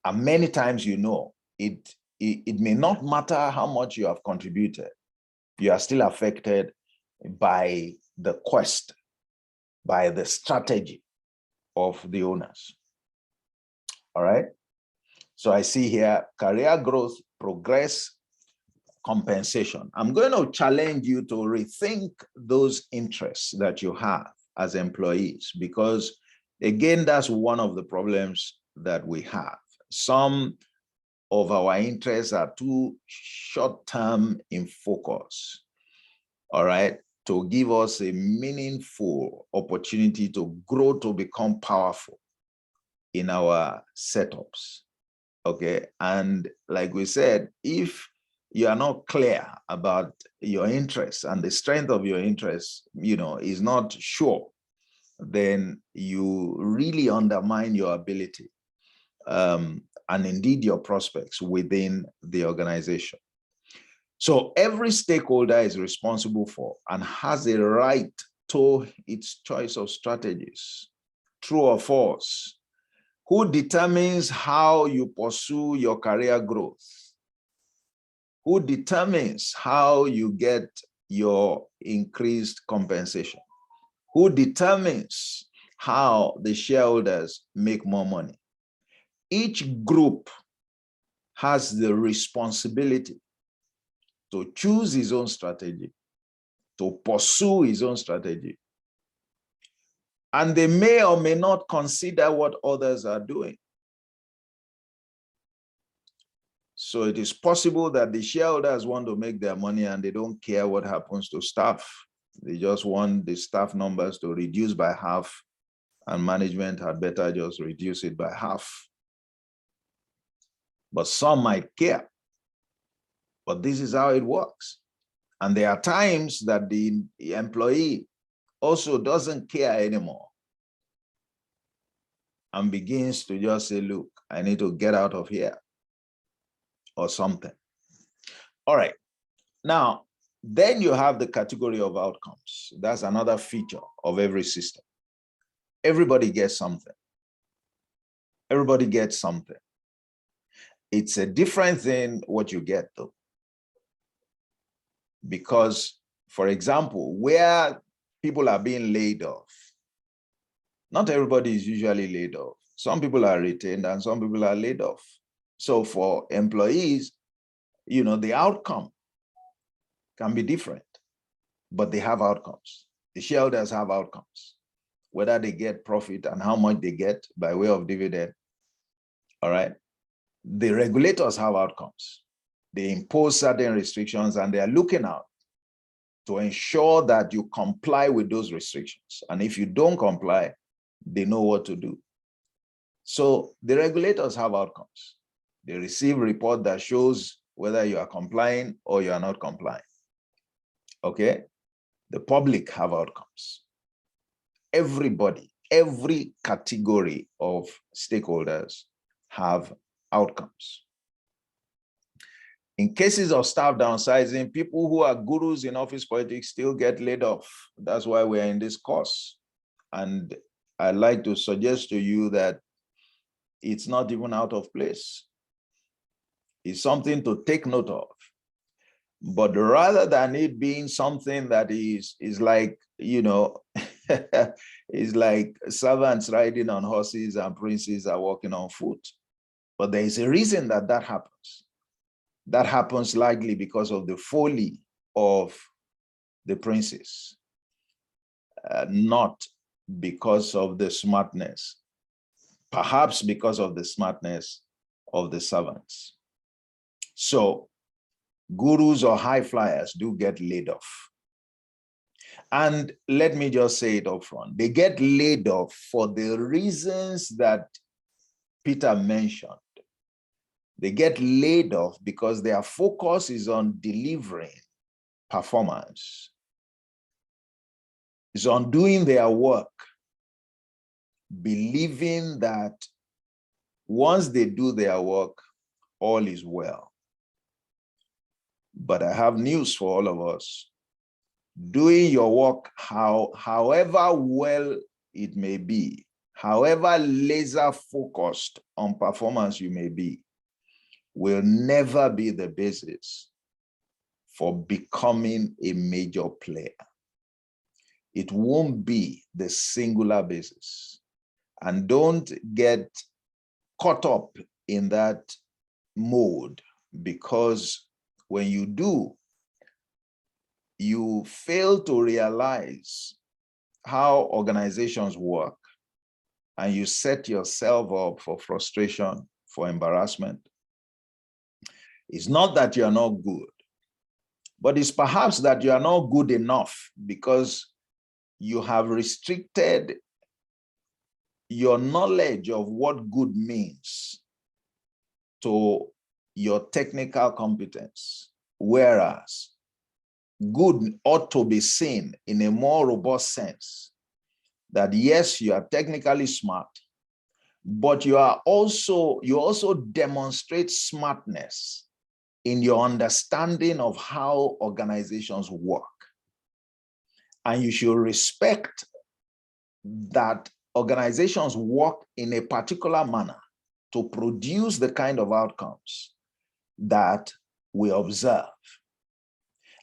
And many times, you know, it may not matter how much you have contributed, you are still affected by the quest, by the strategy of the owners. All right. So I see here career growth, progress, compensation. I'm going to challenge you to rethink those interests that you have as employees, because again, that's one of the problems that we have. Some of our interests are too short-term in focus, all right, to give us a meaningful opportunity to grow, to become powerful in our setups, okay? And like we said, if you are not clear about your interests and the strength of your interests, is not sure, then you really undermine your ability and indeed your prospects within the organization. So every stakeholder is responsible for and has a right to its choice of strategies, true or false. Who determines how you pursue your career growth? Who determines how you get your increased compensation? Who determines how the shareholders make more money? Each group has the responsibility to choose his own strategy, to pursue his own strategy. And they may or may not consider what others are doing. So it is possible that the shareholders want to make their money and they don't care what happens to staff. They just want the staff numbers to reduce by half, and management had better just reduce it by half. But some might care. But this is how it works. And there are times that the employee also doesn't care anymore and begins to just say, look, I need to get out of here or something. All right. Now, then you have the category of outcomes. That's another feature of every system. Everybody gets something. Everybody gets something. It's a different thing what you get, though. Because, for example, where people are being laid off, not everybody is usually laid off. Some people are retained and some people are laid off. So for employees, the outcome can be different, but they have outcomes. The shareholders have outcomes, whether they get profit and how much they get by way of dividend, all right? The regulators have outcomes. They impose certain restrictions and they are looking out to ensure that you comply with those restrictions. And if you don't comply, they know what to do. So the regulators have outcomes. They receive a report that shows whether you are complying or you are not complying. Okay? The public have outcomes. Everybody, every category of stakeholders have outcomes. In cases of staff downsizing, people who are gurus in office politics still get laid off. That's why we're in this course. And I'd like to suggest to you that it's not even out of place. It's something to take note of. But rather than it being something that is like, is like servants riding on horses and princes are walking on foot. But there is a reason that that happens. That happens likely because of the folly of the princes, not because of the smartness, perhaps because of the smartness of the servants. So gurus or high flyers do get laid off. And let me just say it up front. They get laid off for the reasons that Peter mentioned. They get laid off because their focus is on delivering performance. It's on doing their work, believing that once they do their work, all is well. But I have news for all of us. Doing your work, however well it may be, however laser focused on performance you may be, will never be the basis for becoming a major player. It won't be the singular basis. And don't get caught up in that mode, because when you do, you fail to realize how organizations work, and you set yourself up for frustration, for embarrassment, It's not that you are not good, but it's perhaps that you are not good enough because you have restricted your knowledge of what good means to your technical competence, whereas good ought to be seen in a more robust sense that yes, you are technically smart, but you also demonstrate smartness in your understanding of how organizations work. And you should respect that organizations work in a particular manner to produce the kind of outcomes that we observe.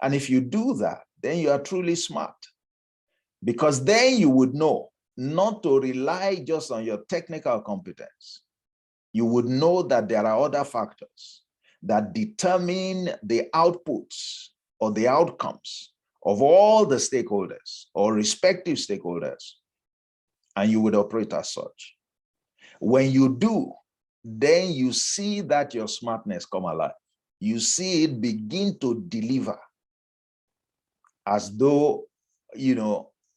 And if you do that, then you are truly smart, because then you would know not to rely just on your technical competence. You would know that there are other factors that determine the outputs or the outcomes of all the stakeholders or respective stakeholders, and you would operate as such. When you do, then you see that your smartness come alive. You see it begin to deliver as though,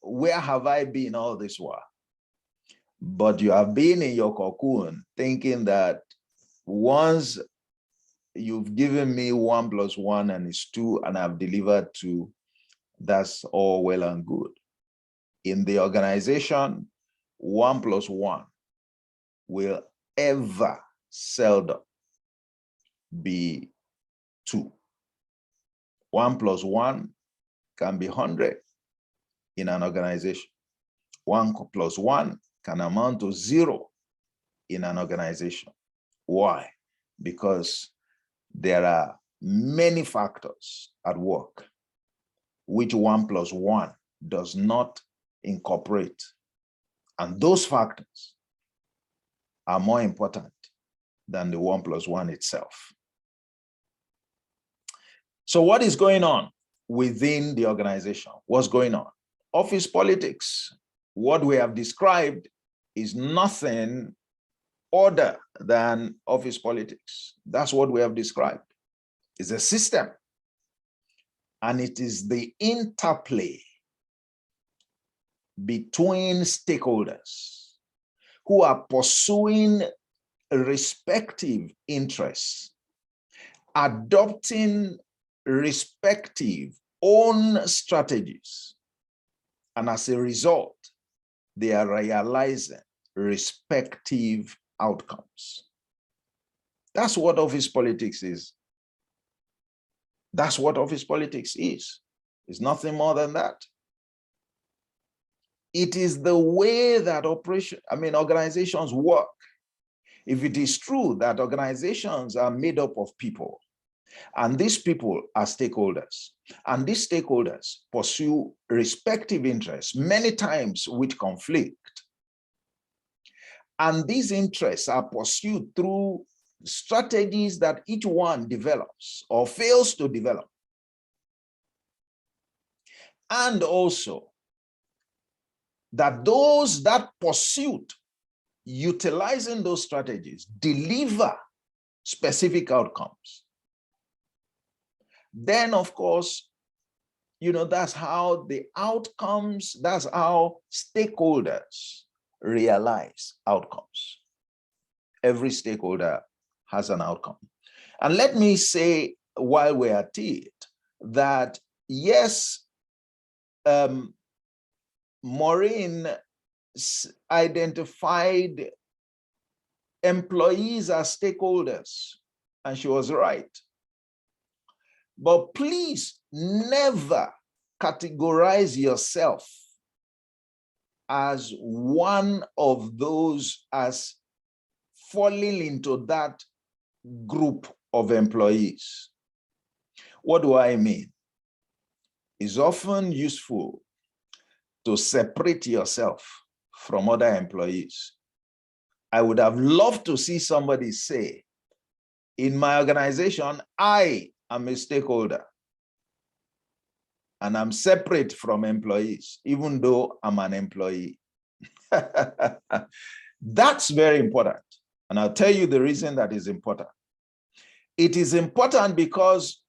where have I been all this while? But you have been in your cocoon thinking that once you've given me 1 + 1 and it's 2 and I've delivered 2, that's all well and good. In the organization, 1 + 1 will ever seldom be 2. 1 + 1 can be 100 in an organization. 1 + 1 can amount to 0 in an organization. Why? Because there are many factors at work which 1 + 1 does not incorporate. And those factors are more important than the 1 + 1 itself. So what is going on within the organization? What's going on? Office politics, what we have described, is nothing other than office politics. That's what we have described. It's a system. And it is the interplay between stakeholders who are pursuing respective interests, adopting respective own strategies, and as a result, they are realizing respective outcomes. That's what office politics is. That's what office politics is. It's nothing more than that. It is the way that organizations work. If it is true that organizations are made up of people, and these people are stakeholders, and these stakeholders pursue respective interests, many times with conflict, and these interests are pursued through strategies that each one develops or fails to develop. And also that that pursuit, utilizing those strategies, deliver specific outcomes. Then, of course, that's how the outcomes, that's how stakeholders realize outcomes. Every stakeholder has an outcome. And let me say, while we're at it, that yes, Maureen identified employees as stakeholders, and she was right. But please never categorize yourself as one of those, as falling into that group of employees. What do I mean? It's often useful to separate yourself from other employees. I would have loved to see somebody say, in my organization, I am a stakeholder and I'm separate from employees, even though I'm an employee. That's very important. And I'll tell you the reason that is important. it is important because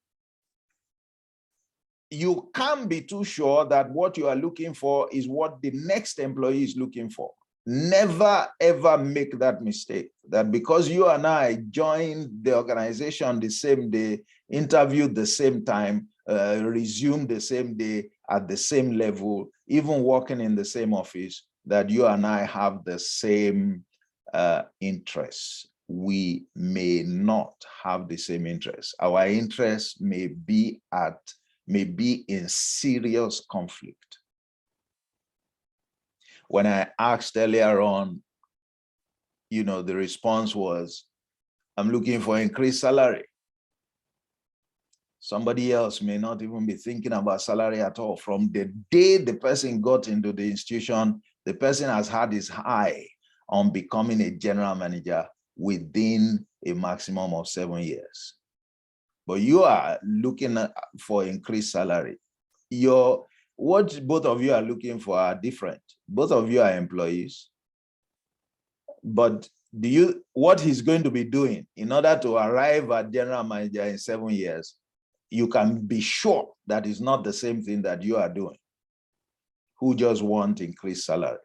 you can't be too sure that what you are looking for is what the next employee is looking for. Never, ever make that mistake, that because you and I joined the organization the same day, interviewed the same time, resumed the same day at the same level, even working in the same office, that you and I have the same interests. We may not have the same interests. Our interests may be in serious conflict. When I asked earlier on, the response was, I'm looking for increased salary. Somebody else may not even be thinking about salary at all. From the day the person got into the institution, the person has had his eye on becoming a general manager within a maximum of 7 years. But you are looking for increased salary. What both of you are looking for are different. Both of you are employees. But what he's going to be doing in order to arrive at general manager in 7 years, you can be sure that it's not the same thing that you are doing, who just want increased salary.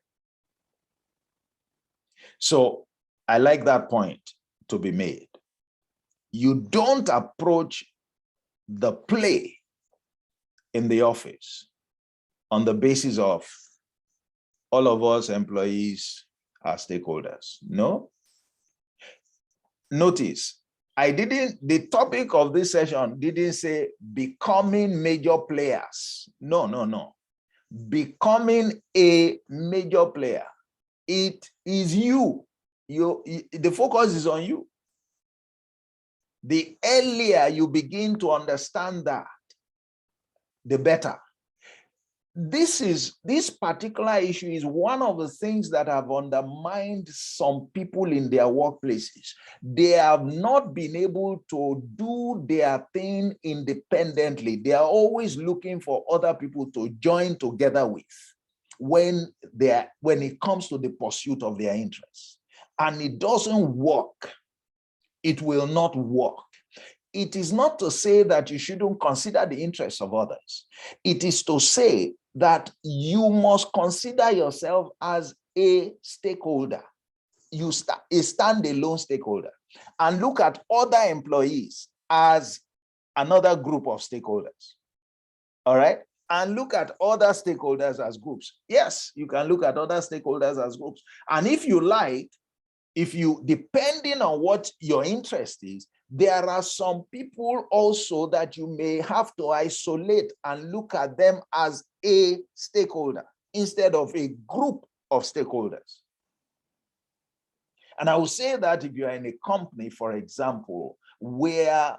So I like that point to be made. You don't approach the play in the office on the basis of all of us employees are stakeholders. No. Notice, the topic of this session didn't say becoming major players. No. Becoming a major player. It is you. The focus is on you. The earlier you begin to understand that, the better. This particular issue is one of the things that have undermined some people in their workplaces. They have not been able to do their thing independently. They are always looking for other people to join together with when it comes to the pursuit of their interests. And it doesn't work. It will not work. It is not to say that you shouldn't consider the interests of others. It is to say that you must consider yourself as a stakeholder. A standalone stakeholder, and look at other employees as another group of stakeholders. All right? And look at other stakeholders as groups. Yes, you can look at other stakeholders as groups. And if you like, depending on what your interest is, there are some people also that you may have to isolate and look at them as a stakeholder instead of a group of stakeholders. And I will say that if you are in a company, for example, where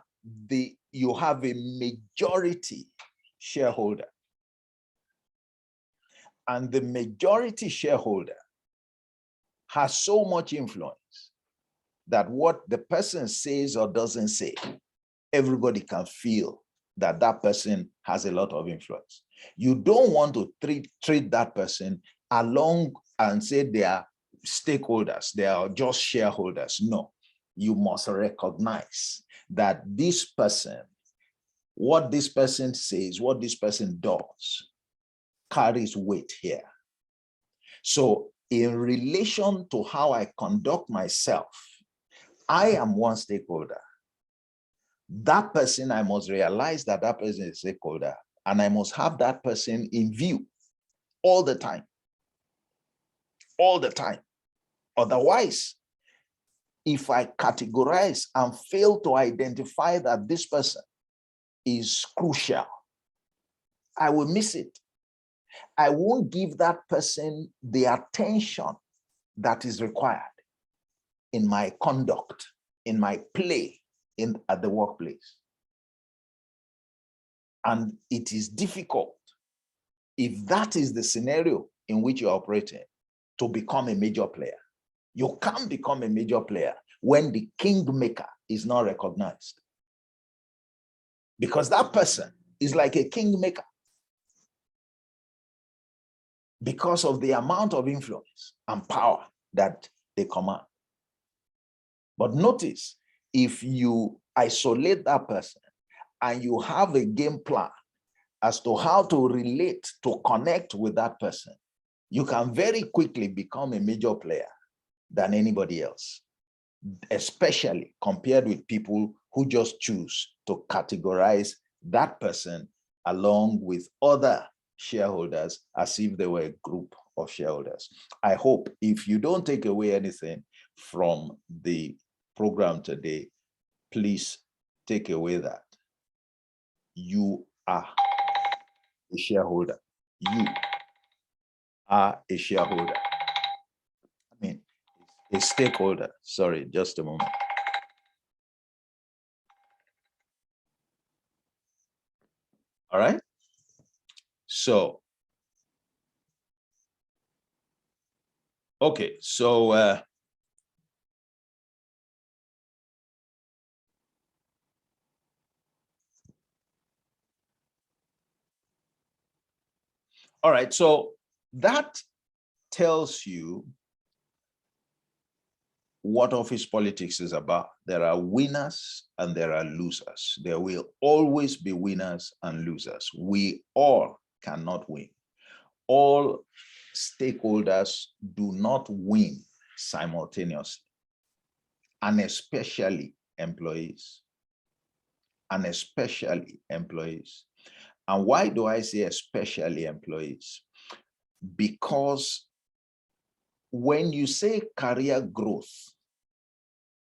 you have a majority shareholder, and the majority shareholder has so much influence that what the person says or doesn't say, everybody can feel that that person has a lot of influence. You don't want to treat that person along and say they are stakeholders, they are just shareholders. No, you must recognize that this person, what this person says, what this person does, carries weight here. So in relation to how I conduct myself, I am one stakeholder. That person, I must realize that that person is a stakeholder, and I must have that person in view all the time. All the time. Otherwise, if I categorize and fail to identify that this person is crucial, I will miss it. I won't give that person the attention that is required in my conduct, in my play at the workplace. And it is difficult, if that is the scenario in which you're operating, to become a major player. You can't become a major player when the kingmaker is not recognized. Because that person is like a kingmaker because of the amount of influence and power that they command. But notice, if you isolate that person and you have a game plan as to how to relate, to connect with that person, you can very quickly become a major player than anybody else, especially compared with people who just choose to categorize that person along with other shareholders as if they were a group of shareholders. I hope if you don't take away anything from the program today, please take away that you are a shareholder. You are a shareholder. I mean, a stakeholder. Sorry, just a moment. All right. So, okay. So, all right. So that tells you what office politics is about. There are winners and there are losers. There will always be winners and losers. We all cannot win. All stakeholders do not win simultaneously, and especially employees. And especially employees. And why do I say especially employees? Because when you say career growth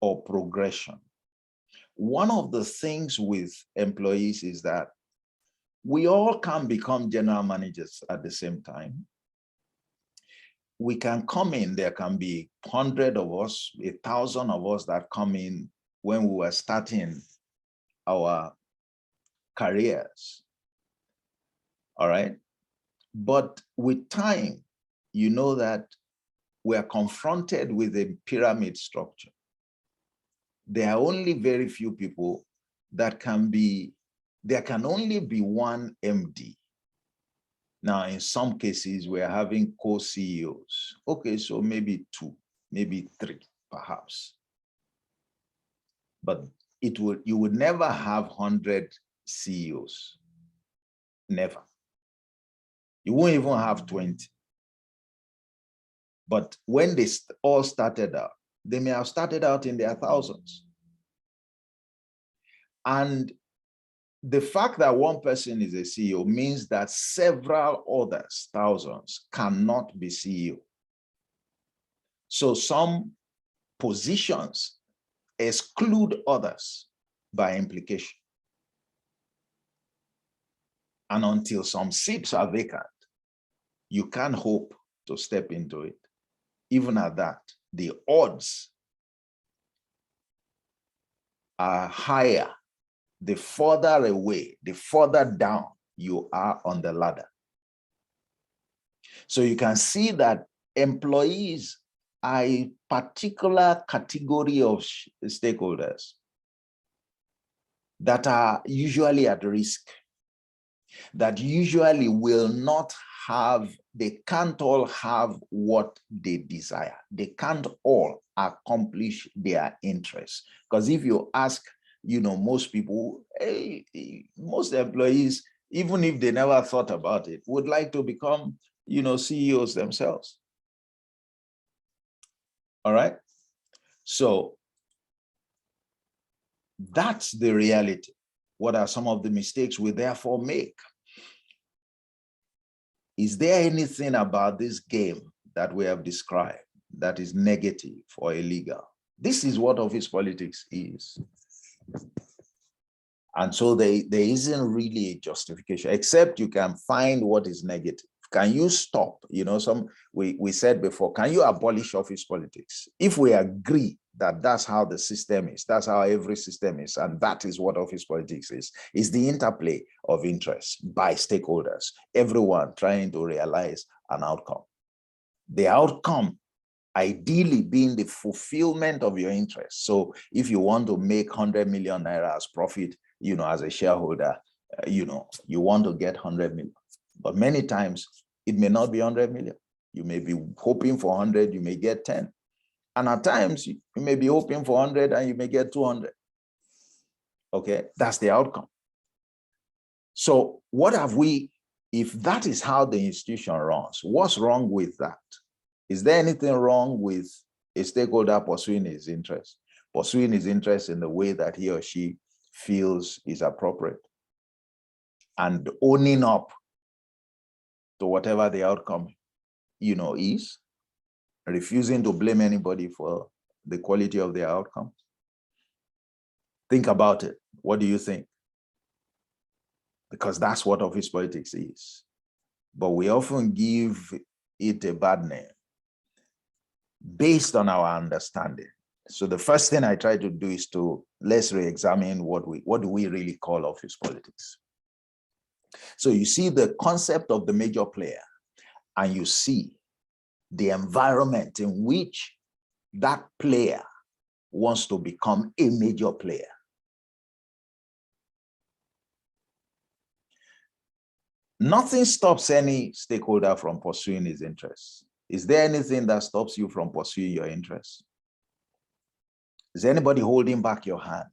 or progression, one of the things with employees is that we all can become general managers at the same time. We can come in, there can be 100 of us, 1,000 of us that come in when we were starting our careers. All right. But with time, you know that we are confronted with a pyramid structure. There are only very few people that can be, there can only be one MD. Now, in some cases, we're having co-CEOs. Okay, so maybe 2, maybe 3, perhaps. But you would never have 100 CEOs. Never. You won't even have 20. But when they all started out, they may have started out in their thousands. And the fact that one person is a CEO means that several others, thousands, cannot be CEO. So some positions exclude others by implication. And until some seats are vacant, you can't hope to step into it. Even at that, the odds are higher the further away, the further down you are on the ladder. So you can see that employees are a particular category of stakeholders that are usually at risk, that usually will not have, they can't all have what they desire. They can't all accomplish their interests. Because if you ask, most people, most employees, even if they never thought about it, would like to become, CEOs themselves. All right. So that's the reality. What are some of the mistakes we therefore make? Is there anything about this game that we have described that is negative or illegal? This is what office politics is. And so there isn't really a justification, except you can find what is negative. Can you stop? We said before, can you abolish office politics? If we agree that that's how the system is, that's how every system is, and that is what office politics is the interplay of interests by stakeholders, everyone trying to realize an outcome. The outcome ideally being the fulfillment of your interests. So if you want to make 100 million naira as profit, as a shareholder, you want to get 100 million. But many times it may not be 100 million. You may be hoping for 100, you may get 10. And at times you may be hoping for 100 and you may get 200. Okay, that's the outcome. So what have we, if that is how the institution runs, what's wrong with that? Is there anything wrong with a stakeholder pursuing his interest in the way that he or she feels is appropriate and owning up to whatever the outcome, is, refusing to blame anybody for the quality of their outcome? Think about it. What do you think? Because that's what office politics is. But we often give it a bad name based on our understanding. So the first thing I try to do is let's re-examine what do we really call office politics. So you see the concept of the major player, and you see the environment in which that player wants to become a major player. Nothing stops any stakeholder from pursuing his interests. Is there anything that stops you from pursuing your interests? Is anybody holding back your hand?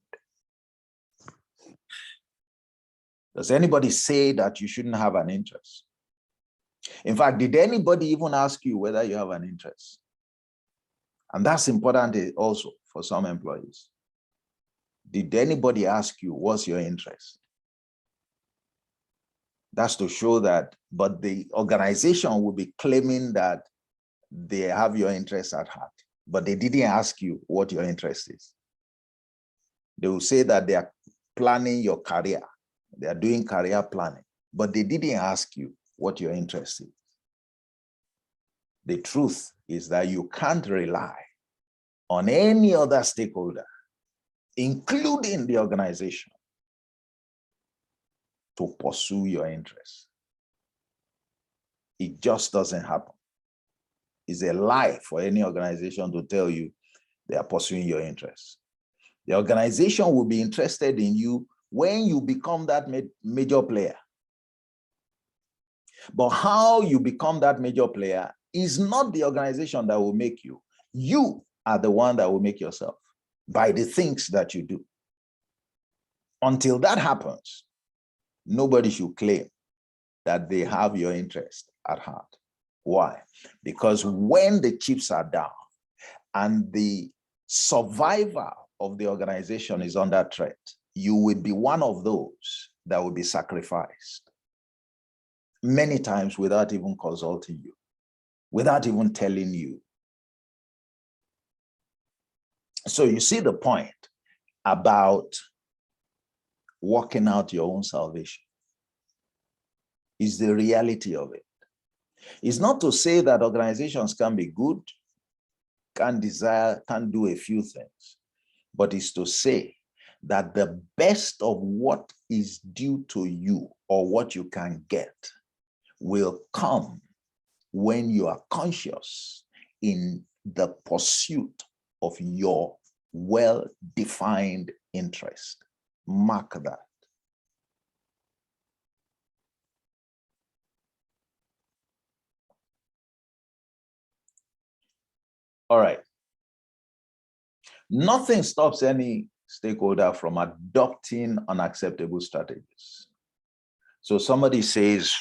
Does anybody say that you shouldn't have an interest? In fact, did anybody even ask you whether you have an interest? And that's important also for some employees. Did anybody ask you, what's your interest? That's to show that, but the organization will be claiming that they have your interest at heart, but they didn't ask you what your interest is. They will say that they are planning your career. They are doing career planning, but they didn't ask you what your interest is. The truth is that you can't rely on any other stakeholder, including the organization, to pursue your interests. It just doesn't happen. It's a lie for any organization to tell you they are pursuing your interests. The organization will be interested in you when you become that major player. But how you become that major player is not the organization that will make you. You are the one that will make yourself by the things that you do. Until that happens, nobody should claim that they have your interest at heart. Why? Because when the chips are down and the survivor of the organization is under threat, you will be one of those that will be sacrificed many times without even consulting you, without even telling you. So you see the point about working out your own salvation. Is the reality of it. It's not to say that organizations can be good, can do a few things, but it's to say that the best of what is due to you or what you can get will come when you are conscious in the pursuit of your well-defined interest. Mark that. All right. Nothing stops any stakeholder from adopting unacceptable strategies. So somebody says,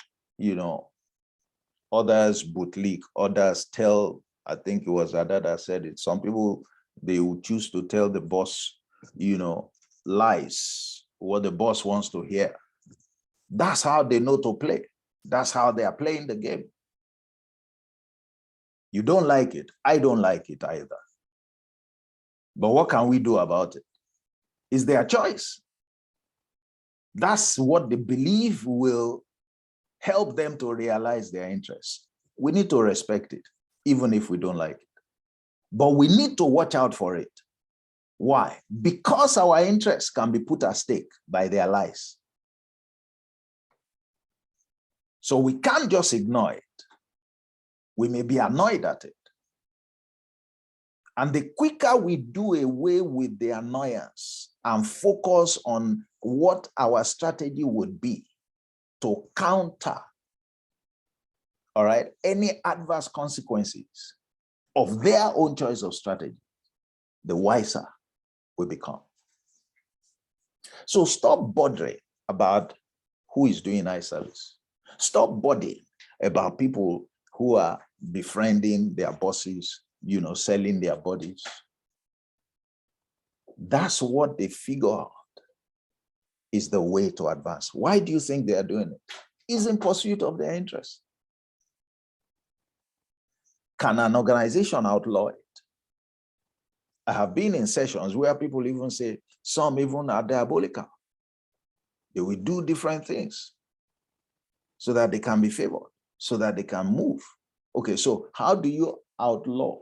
others bootlick, others tell, I think it was Ada that said it, some people, they will choose to tell the boss, lies, what the boss wants to hear. That's how they know to play. That's how they are playing the game. You don't like it. I don't like it either. But what can we do about it? It's their choice. That's what they believe will help them to realize their interests. We need to respect it, even if we don't like it. But we need to watch out for it. Why? Because our interests can be put at stake by their lies. So we can't just ignore it. We may be annoyed at it. And the quicker we do away with the annoyance and focus on what our strategy would be to counter, all right, any adverse consequences of their own choice of strategy, the wiser we become. So stop bothering about who is doing eye service. Stop bothering about people who are befriending their bosses, selling their bodies. That's what they figure out is the way to advance. Why do you think they are doing it? It's in pursuit of their interests. Can an organization outlaw it? I have been in sessions where people even say, some even are diabolical. They will do different things so that they can be favored, so that they can move. Okay, so how do you outlaw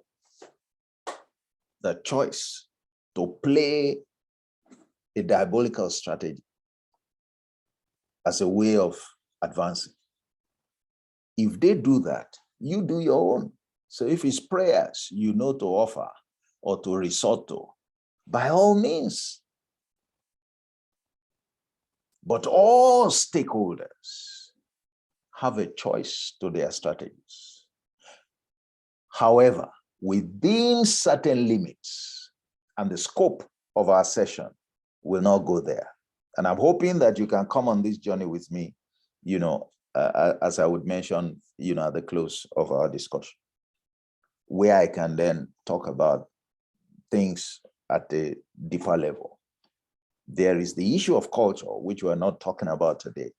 the choice to play a diabolical strategy as a way of advancing? If they do that, you do your own. So if it's prayers to offer or to resort to, by all means. But all stakeholders have a choice to their strategies. However, within certain limits, and the scope of our session will not go there. And I'm hoping that you can come on this journey with me, as I would mention, at the close of our discussion, where I can then talk about things at a deeper level. There is the issue of culture, which we're not talking about today,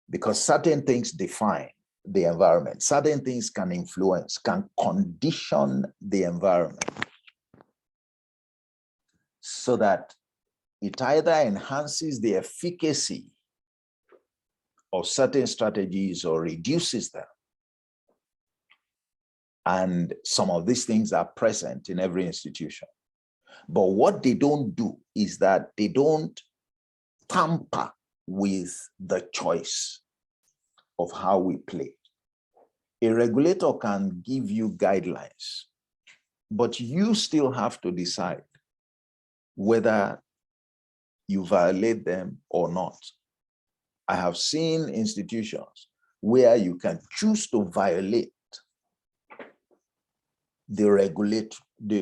because certain things define the environment. Certain things can influence, can condition the environment so that it either enhances the efficacy of certain strategies or reduces them. And some of these things are present in every institution. But what they don't do is that they don't tamper with the choice of how we play. A regulator can give you guidelines, but you still have to decide whether you violate them or not. I have seen institutions where you can choose to violate the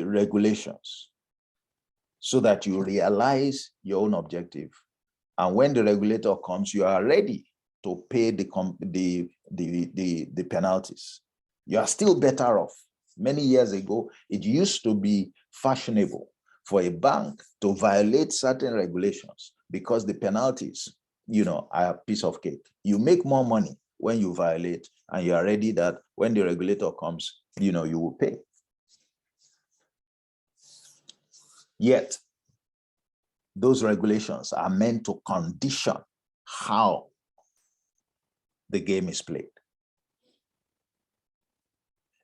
regulations so that you realize your own objective. And when the regulator comes, you are ready to pay the penalties. You are still better off. Many years ago, it used to be fashionable for a bank to violate certain regulations because the penalties, are a piece of cake. You make more money when you violate, and you are ready that when the regulator comes, you will pay. Yet, those regulations are meant to condition how the game is played.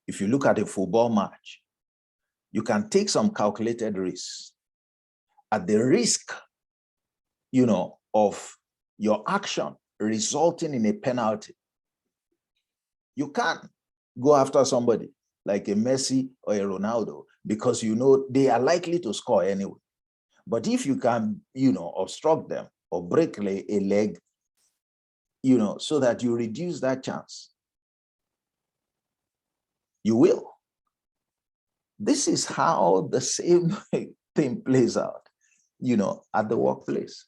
If you look at a football match, you can take some calculated risks at the risk, of your action resulting in a penalty. You can't go after somebody like a Messi or a Ronaldo because they are likely to score anyway. But if you can, obstruct them or break a leg, so that you reduce that chance, you will. This is how the same thing plays out, at the workplace.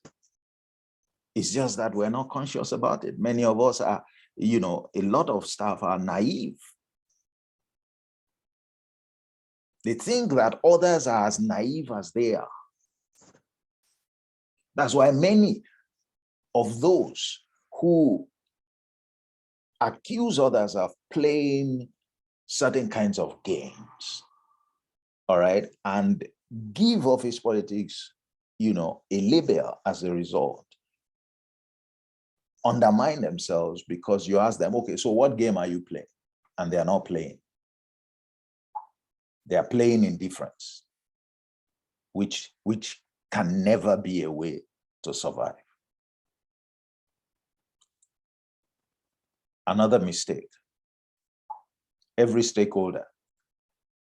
It's just that we're not conscious about it. Many of us are, a lot of staff are naive. They think that others are as naive as they are. That's why many of those who accuse others of playing certain kinds of games, all right, and give office politics, a label as a result, undermine themselves because you ask them, okay, so what game are you playing? And they are not playing. They are playing indifference, which can never be a way to survive. Another mistake. Every stakeholder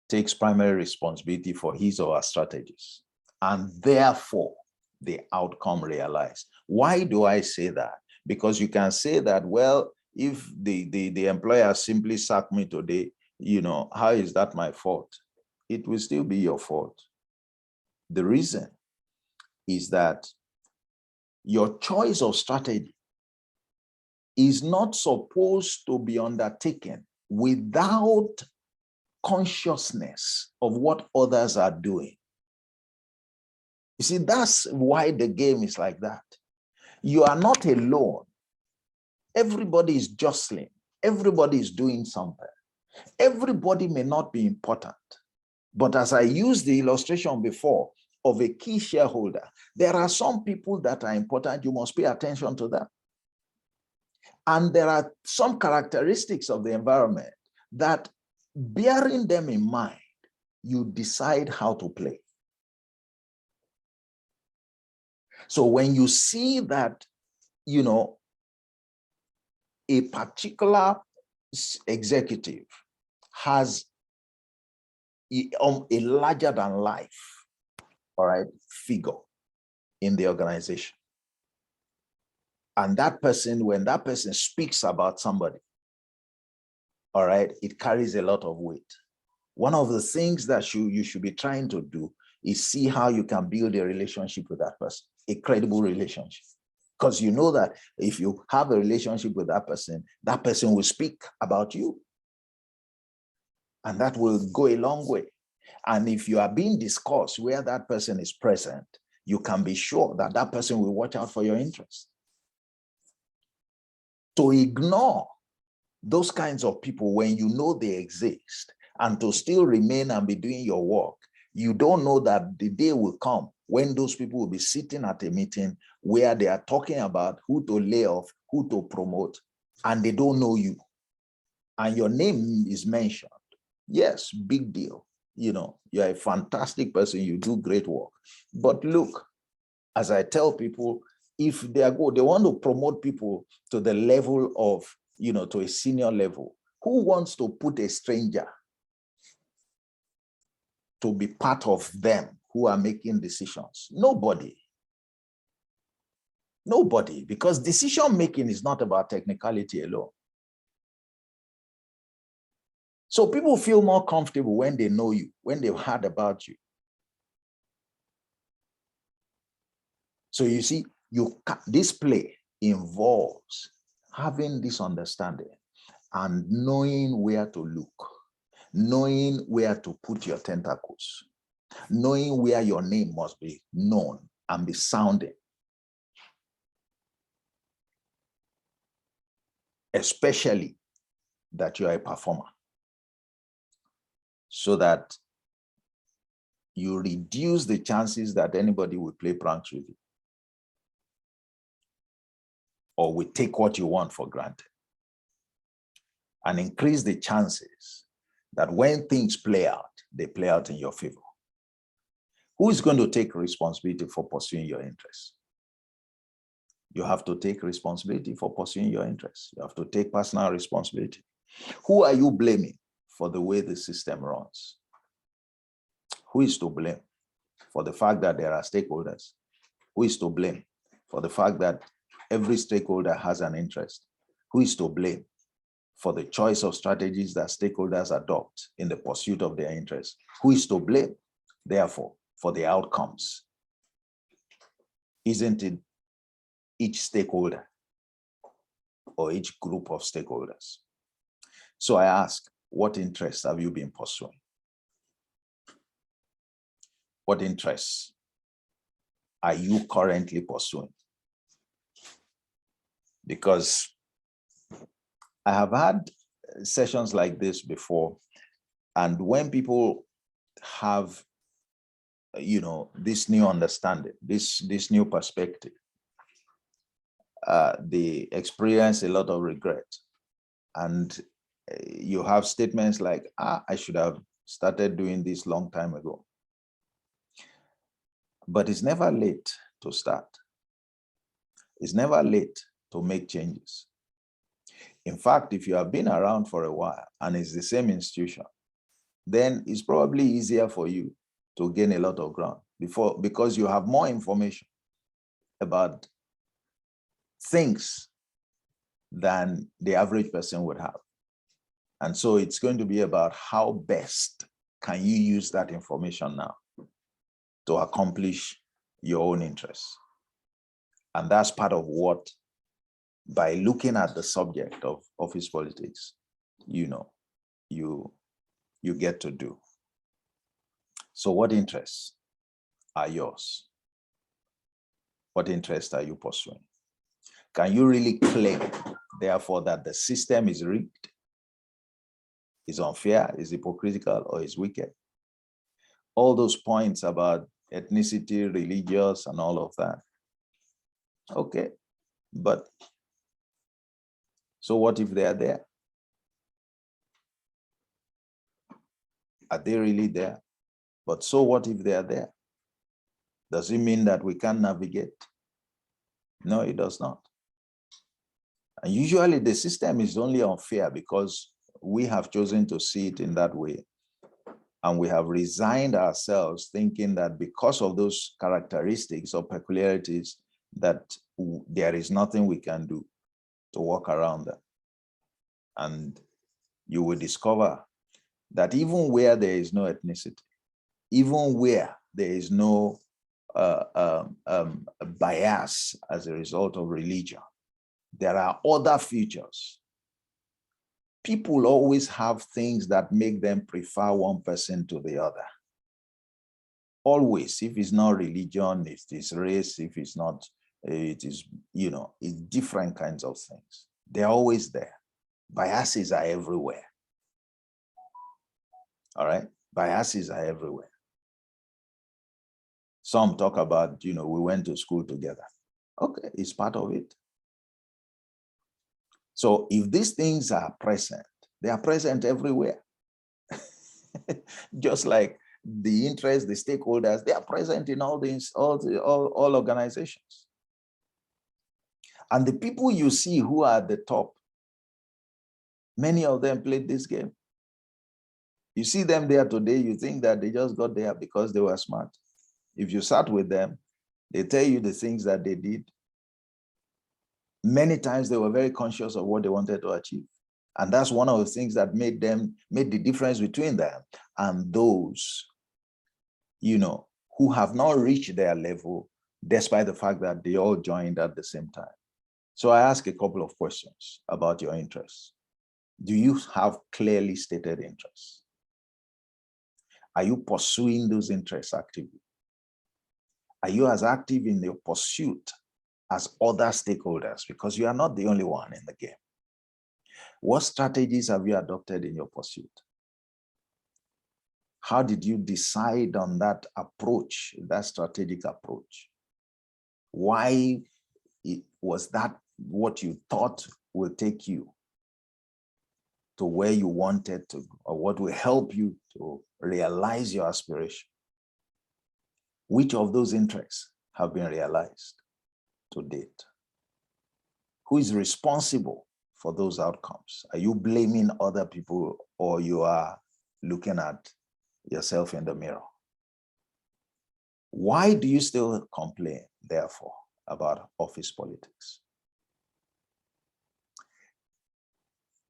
takes primary responsibility for his or her strategies, and therefore the outcome realized. Why do I say that? Because you can say that, well, if the employer simply sacked me today, how is that my fault? It will still be your fault. The reason is that Your choice of strategy is not supposed to be undertaken without consciousness of what others are doing. You see, that's why the game is like that. You are not alone. Everybody is jostling. Everybody is doing something. Everybody may not be important. But as I used the illustration before of a key shareholder, there are some people that are important. You must pay attention to them. And there are some characteristics of the environment that, bearing them in mind, you decide how to play. So when you see that, you know, a particular executive has a larger than life, all right, figure in the organization, and that person, when that person speaks about somebody, all right, it carries a lot of weight. One of the things that you should be trying to do is see how you can build a relationship with that person, a credible relationship. Because you know that if you have a relationship with that person will speak about you. And that will go a long way. And if you are being discussed where that person is present, you can be sure that that person will watch out for your interests. To ignore those kinds of people when you know they exist and to still remain and be doing your work, you don't know that the day will come when those people will be sitting at a meeting where they are talking about who to lay off, who to promote, and they don't know you. And your name is mentioned. Yes, big deal. You know, you're a fantastic person, you do great work. But look, as I tell people, if they want to promote people to the level of, you know, to a senior level, who wants to put a stranger to be part of them who are making decisions? Nobody. Nobody, because decision making is not about technicality alone. So people feel more comfortable when they know you, when they've heard about you. So you see, this play involves having this understanding and knowing where to look, knowing where to put your tentacles, knowing where your name must be known and be sounding. Especially that you are a performer, so that you reduce the chances that anybody will play pranks with you or will take what you want for granted, and increase the chances that when things play out, they play out in your favor. Who is going to take responsibility for pursuing your interests? You have to take responsibility for pursuing your interests. You have to take personal responsibility. Who are you blaming for the way the system runs? Who is to blame for the fact that there are stakeholders? Who is to blame for the fact that every stakeholder has an interest? Who is to blame for the choice of strategies that stakeholders adopt in the pursuit of their interests? Who is to blame, therefore, for the outcomes? Isn't it each stakeholder or each group of stakeholders? So I ask, what interests have you been pursuing? What interests are you currently pursuing? Because I have had sessions like this before, and when people have, you know, this new understanding, this new perspective, they experience a lot of regret. And you have statements like, I should have started doing this long time ago. But it's never late to start. It's never late to make changes. In fact, if you have been around for a while and it's the same institution, then it's probably easier for you to gain a lot of ground because you have more information about things than the average person would have. And so it's going to be about how best can you use that information now to accomplish your own interests. And that's part of what, by looking at the subject of office politics, you get to do. So what interests are yours? What interests are you pursuing? Can you really claim, therefore, that the system is rigged, is unfair, is hypocritical, or is wicked? All those points about ethnicity, religious, and all of that. Okay, but so what if they are there? Are they really there? But so what if they are there? Does it mean that we can't navigate? No, it does not. And usually the system is only unfair because we have chosen to see it in that way. And we have resigned ourselves thinking that because of those characteristics or peculiarities, that there is nothing we can do to work around them. And you will discover that even where there is no ethnicity, even where there is no bias as a result of religion, there are other features. People always have things that make them prefer one person to the other. Always, if it's not religion, if it's race, if it's not, it is, it's different kinds of things. They're always there. Biases are everywhere. All right? Biases are everywhere. Some talk about, we went to school together. Okay, it's part of it. So if these things are present, they are present everywhere. Just like the interests, the stakeholders, they are present in all organizations. And the people you see who are at the top, many of them played this game. You see them there today, you think that they just got there because they were smart. If you sat with them, they tell you the things that they did. Many times they were very conscious of what they wanted to achieve. And that's one of the things that made the difference between them and those, who have not reached their level, despite the fact that they all joined at the same time. So I ask a couple of questions about your interests. Do you have clearly stated interests? Are you pursuing those interests actively? Are you as active in your pursuit as other stakeholders? Because you are not the only one in the game. What strategies have you adopted in your pursuit? How did you decide on that approach, that strategic approach? Why was that what you thought will take you to where you wanted to, or what will help you to realize your aspiration? Which of those interests have been realized to date? Who is responsible for those outcomes? Are you blaming other people, or you are looking at yourself in the mirror? Why do you still complain, therefore, about office politics?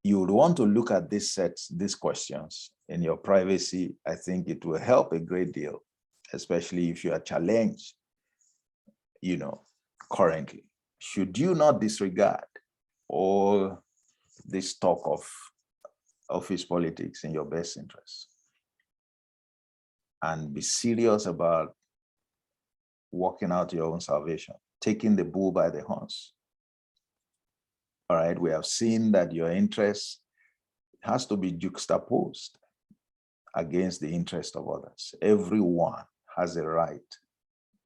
You would want to look at these questions in your privacy. I think it will help a great deal, especially if you are challenged, currently. Should you not disregard all this talk of office politics in your best interest and be serious about working out your own salvation, taking the bull by the horns? All right, we have seen that your interest has to be juxtaposed against the interest of others. Everyone has a right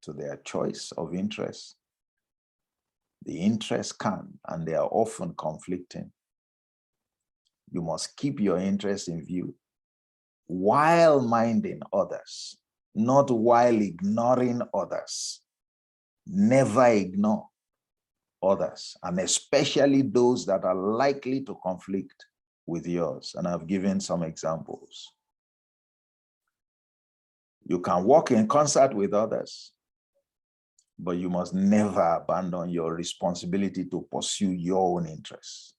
to their choice of interests. The interests can, and they are often conflicting. You must keep your interests in view while minding others, not while ignoring others. Never ignore others, and especially those that are likely to conflict with yours. And I've given some examples. You can work in concert with others, but you must never abandon your responsibility to pursue your own interests.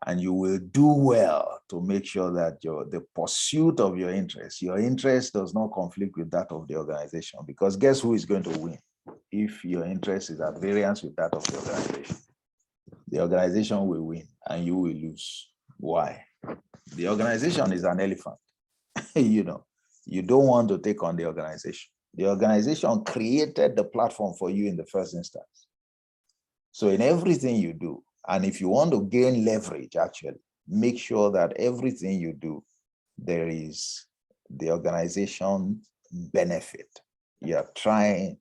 And you will do well to make sure that the pursuit of your interest does not conflict with that of the organization. Because guess who is going to win if your interest is at variance with that of the organization? The organization will win and you will lose. Why? The organization is an elephant. You don't want to take on the organization. The organization created the platform for you in the first instance. So in everything you do, and if you want to gain leverage, actually, make sure that everything you do, there is the organization benefit. You're trying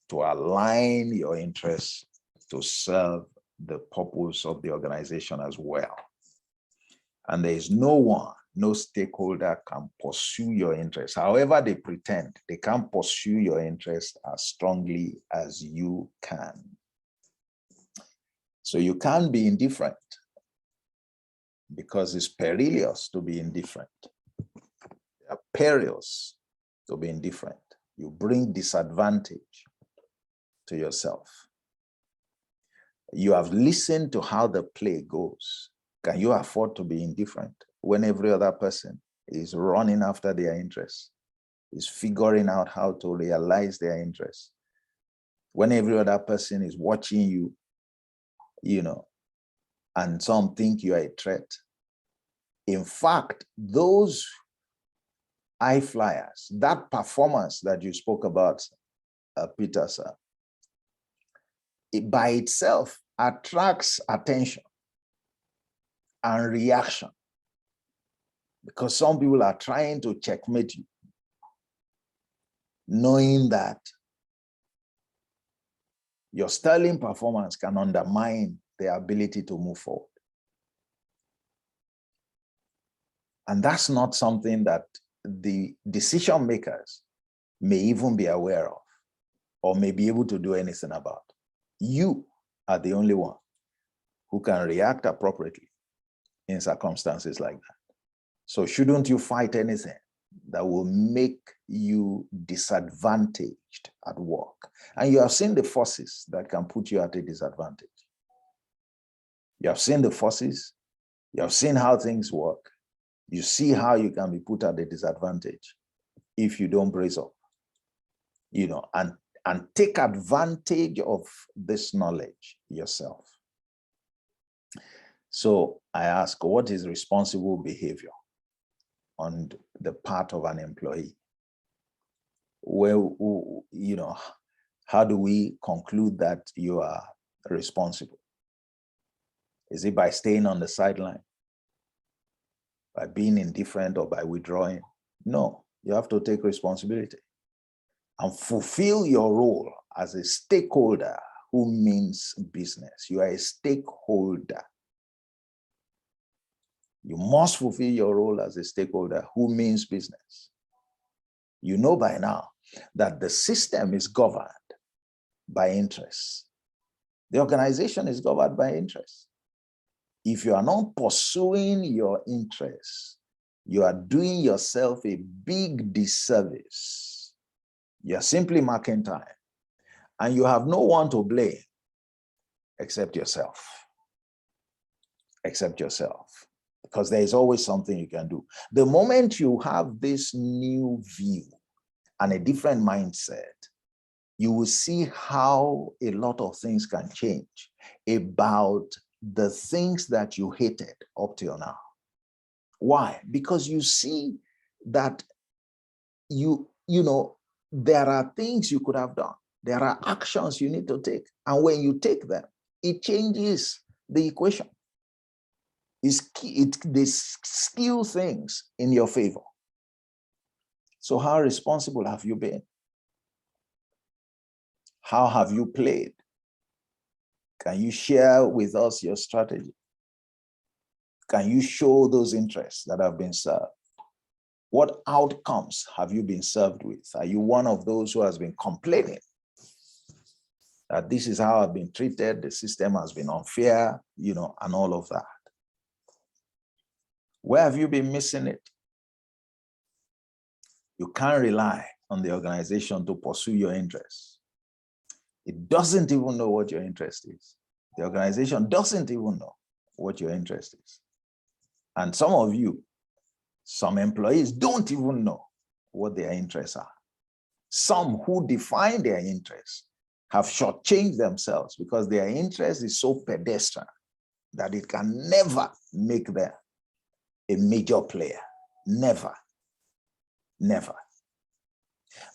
to align your interests to serve the purpose of the organization as well. And there is no stakeholder can pursue your interests. However they pretend, they can't pursue your interests as strongly as you can. So you can't be indifferent because it's perilous to be indifferent. It's perilous to be indifferent. You bring disadvantage to yourself. You have listened to how the play goes. Can you afford to be indifferent when every other person is running after their interests, is figuring out how to realize their interests? When every other person is watching you, and some think you are a threat. In fact, those high flyers, that performance that you spoke about, Peter, sir, it by itself attracts attention and reaction because some people are trying to checkmate you, knowing that your sterling performance can undermine their ability to move forward. And that's not something that the decision makers may even be aware of or may be able to do anything about. You are the only one who can react appropriately in circumstances like that. So shouldn't you fight anything that will make you disadvantaged at work? And you have seen the forces that can put you at a disadvantage. You have seen the forces, you have seen how things work. You see how you can be put at a disadvantage if you don't brace up, and take advantage of this knowledge yourself. So I ask, what is responsible behavior on the part of an employee? Well, how do we conclude that you are responsible? Is it by staying on the sideline? By being indifferent or by withdrawing? No, you have to take responsibility and fulfill your role as a stakeholder who means business. You are a stakeholder. You must fulfill your role as a stakeholder who means business. You know by now that the system is governed by interests. The organization is governed by interests. If you are not pursuing your interests, you are doing yourself a big disservice. You are simply marking time, and you have no one to blame except yourself. Except yourself, because there is always something you can do. The moment you have this new view and a different mindset, you will see how a lot of things can change about the things that you hated up till now. Why? Because you see that there are things you could have done. There are actions you need to take. And when you take them, it changes the equation. They skew things in your favor. So how responsible have you been? How have you played? Can you share with us your strategy? Can you show those interests that have been served? What outcomes have you been served with? Are you one of those who has been complaining that this is how I've been treated, the system has been unfair, and all of that? Where have you been missing it? You can't rely on the organization to pursue your interests. It doesn't even know what your interest is. The organization doesn't even know. what your interest is. And some of you, some employees don't even know what their interests are. Some who define their interests have shortchanged themselves because their interest is so pedestrian that it can never make them a major player. Never. Never.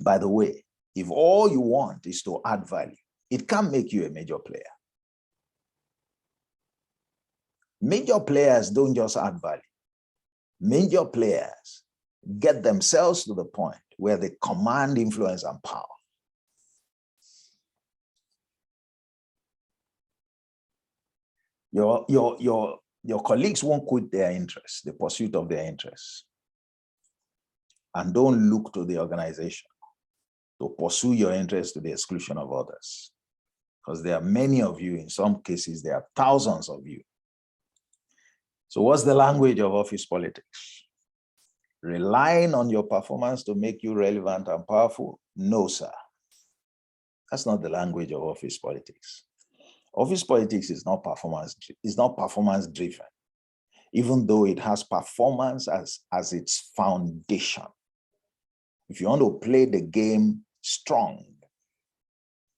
By the way, if all you want is to add value, it can make you a major player. Major players don't just add value. Major players get themselves to the point where they command influence and power. Your colleagues won't quit their interests, the pursuit of their interests. And don't look to the organization to pursue your interests to the exclusion of others. Because there are many of you, in some cases, there are thousands of you. So what's the language of office politics? Relying on your performance to make you relevant and powerful? No, sir. That's not the language of office politics. Office politics is not performance driven, even though it has performance as its foundation. If you want to play the game strong,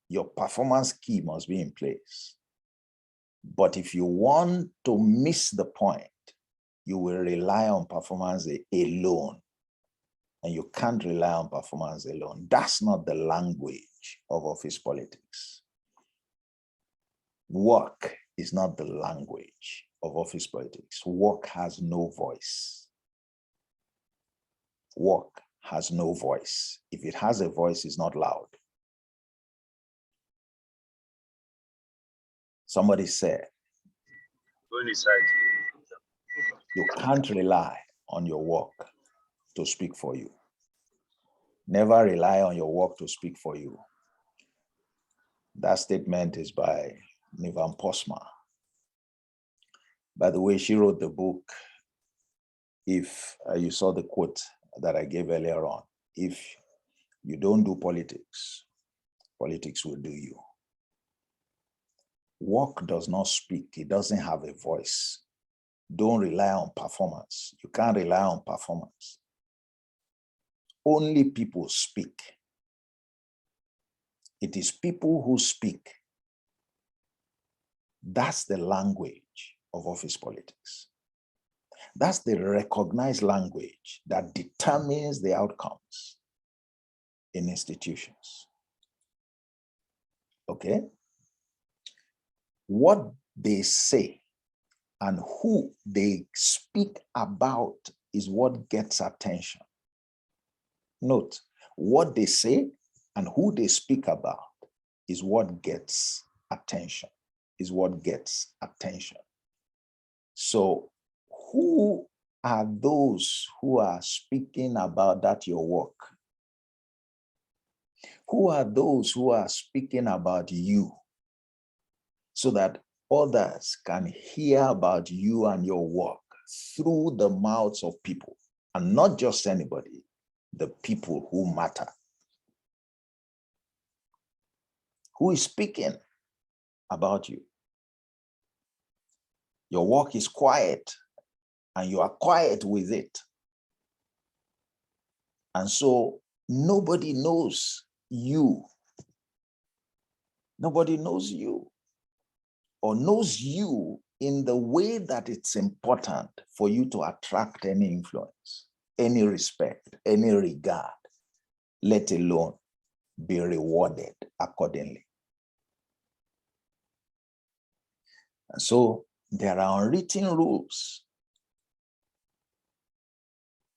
your performance key must be in place. But if you want to miss the point, you will rely on performance alone. And you can't rely on performance alone. That's not the language of office politics. Work is not the language of office politics. Work has no voice. Work has no voice. If it has a voice, it's not loud. Somebody said, you can't rely on your work to speak for you. Never rely on your work to speak for you. That statement is by Nivan Posma. By the way, she wrote the book, if you saw the quote that I gave earlier on, if you don't do politics, politics will do you. Work does not speak. It doesn't have a voice. Don't rely on performance. You can't rely on performance. Only people speak. It is people who speak. That's the language of office politics. That's the recognized language that determines the outcomes in institutions. Okay? What they say and who they speak about is what gets attention. Note, what they say and who they speak about is what gets attention, is what gets attention. So who are those who are speaking about that your work? Who are those who are speaking about you so that others can hear about you and your work through the mouths of people, and not just anybody, the people who matter? Who is speaking about you? Your work is quiet and you are quiet with it. And so nobody knows you. Nobody knows you or knows you in the way that it's important for you to attract any influence, any respect, any regard, let alone be rewarded accordingly. And so there are unwritten rules.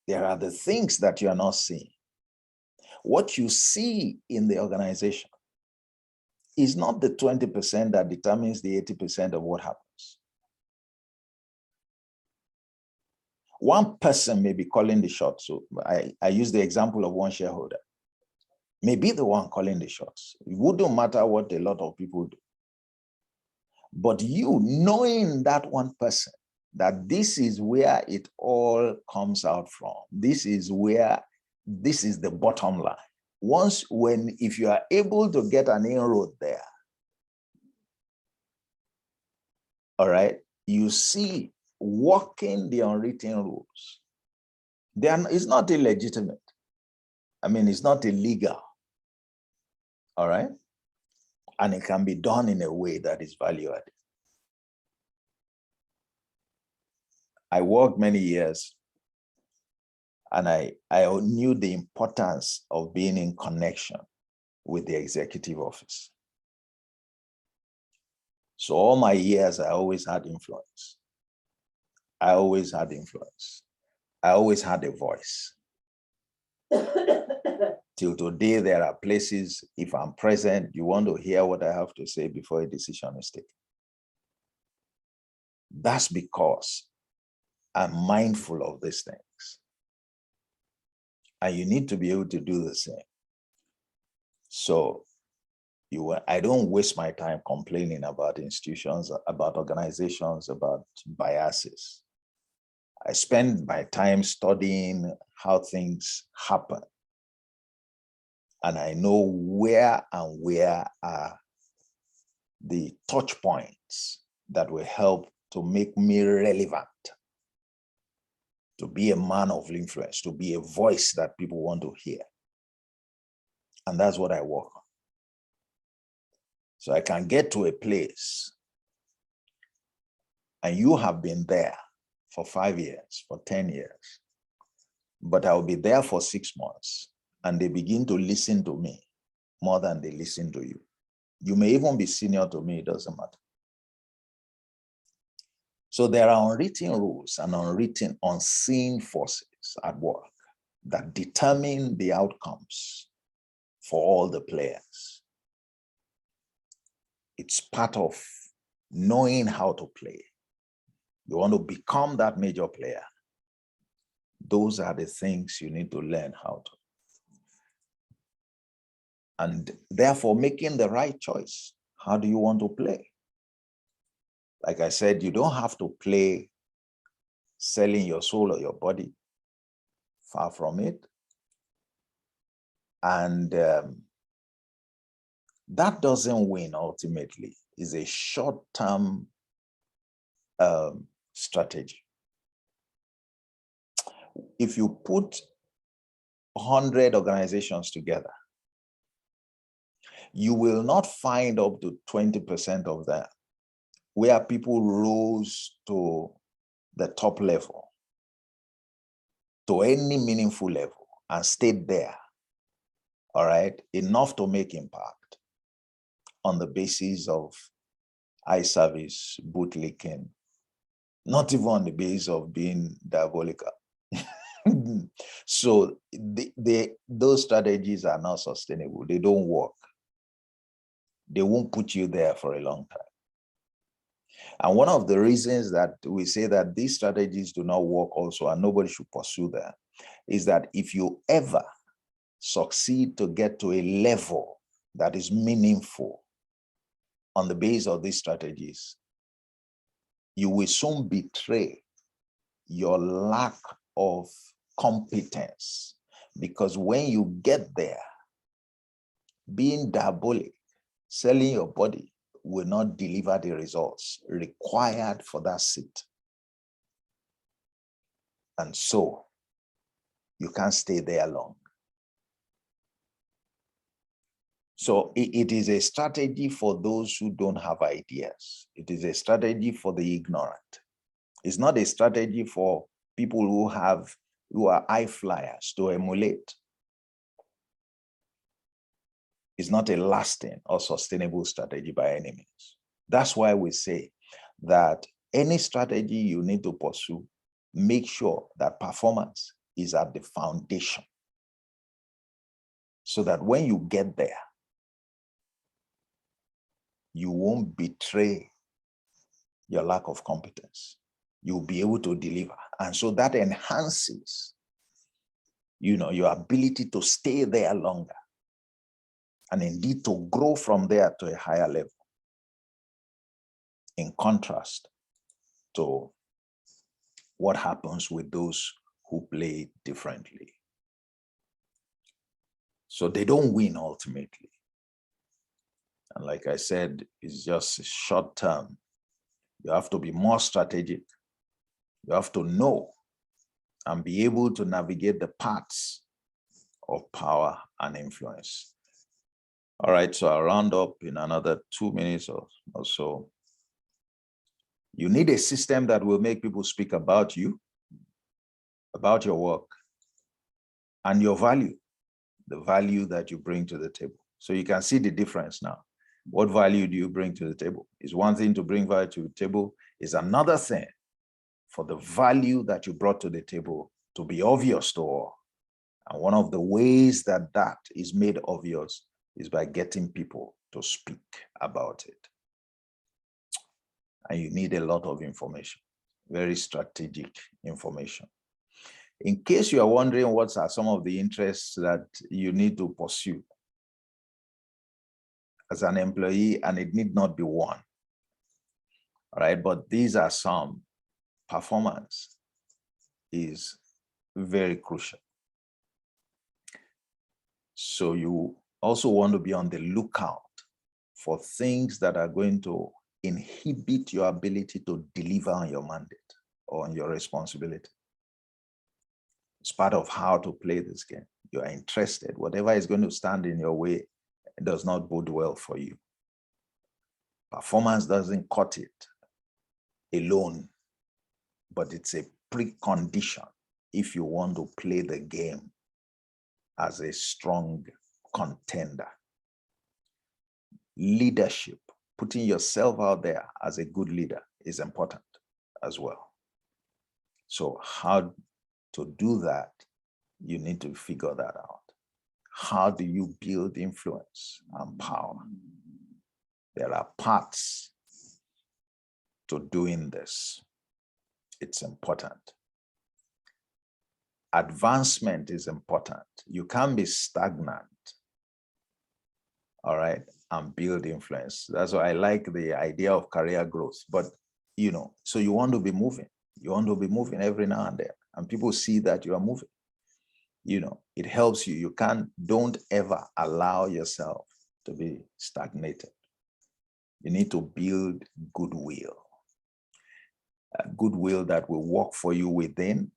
There are the things that you are not seeing. What you see in the organization is not the 20% that determines the 80% of what happens. One person may be calling the shots. So I use the example of one shareholder. May be the one calling the shots. It wouldn't matter what a lot of people do. But you knowing that one person, that this is where it all comes out from. This is the bottom line. If you are able to get an inroad there, all right, you see walking the unwritten rules. It's not illegitimate. I mean, it's not illegal. All right? And it can be done in a way that is value-added. I worked many years, and I knew the importance of being in connection with the executive office. So all my years, I always had influence. I always had influence. I always had a voice. Till today, there are places, if I'm present, you want to hear what I have to say before a decision is taken. That's because I'm mindful of these things. And you need to be able to do the same. So I don't waste my time complaining about institutions, about organizations, about biases. I spend my time studying how things happen. And I know where are the touch points that will help to make me relevant, to be a man of influence, to be a voice that people want to hear. And that's what I work on. So I can get to a place, and you have been there for 5 years, for 10 years, but I'll be there for 6 months, and they begin to listen to me more than they listen to you. You may even be senior to me, it doesn't matter. So there are unwritten rules and unwritten, unseen forces at work that determine the outcomes for all the players. It's part of knowing how to play. You want to become that major player. Those are the things you need to learn how to. And therefore, making the right choice. How do you want to play? Like I said, you don't have to play selling your soul or your body. Far from it. And that doesn't win ultimately. It's a short-term strategy. If you put 100 organizations together, you will not find up to 20% of them where people rose to the top level, to any meaningful level, and stayed there, all right, enough to make impact on the basis of eye service, bootlicking, not even on the basis of being diabolical. So those strategies are not sustainable. They don't work. They won't put you there for a long time. And one of the reasons that we say that these strategies do not work also, and nobody should pursue them, is that if you ever succeed to get to a level that is meaningful on the basis of these strategies, you will soon betray your lack of competence. Because when you get there, being diabolic, selling your body will not deliver the results required for that seat. And so you can't stay there long. So it is a strategy for those who don't have ideas. It is a strategy for the ignorant. It's not a strategy for people who are high flyers to emulate. It's not a lasting or sustainable strategy by any means. That's why we say that any strategy you need to pursue, make sure that performance is at the foundation, so that when you get there, you won't betray your lack of competence. You'll be able to deliver. And so that enhances, your ability to stay there longer, and indeed to grow from there to a higher level, in contrast to what happens with those who play differently. So they don't win ultimately. And like I said, it's just short term. You have to be more strategic. You have to know and be able to navigate the paths of power and influence. All right, so I'll round up in another 2 minutes or so. You need a system that will make people speak about you, about your work, and your value, the value that you bring to the table. So you can see the difference now. What value do you bring to the table? It's one thing to bring value to the table, is another thing for the value that you brought to the table to be obvious to all. And one of the ways that that is made obvious is by getting people to speak about it. And you need a lot of information, very strategic information. In case you are wondering what are some of the interests that you need to pursue as an employee, and it need not be one, all right? But these are some. Performance is very crucial. So you also want to be on the lookout for things that are going to inhibit your ability to deliver on your mandate or on your responsibility. It's part of how to play this game. You are interested. Whatever is going to stand in your way, it does not bode well for you. Performance doesn't cut it alone, but it's a precondition if you want to play the game as a strong contender. Leadership, putting yourself out there as a good leader, is important as well. So how to do that, you need to figure that out. How do you build influence and power? There are paths to doing this. It's important. Advancement is important. You can't be stagnant, all right, and build influence. That's why I like the idea of career growth. But, you know, so you want to be moving. You want to be moving every now and then, and people see that you are moving. You know, it helps you. Don't ever allow yourself to be stagnated. You need to build goodwill. Goodwill that will work for you within.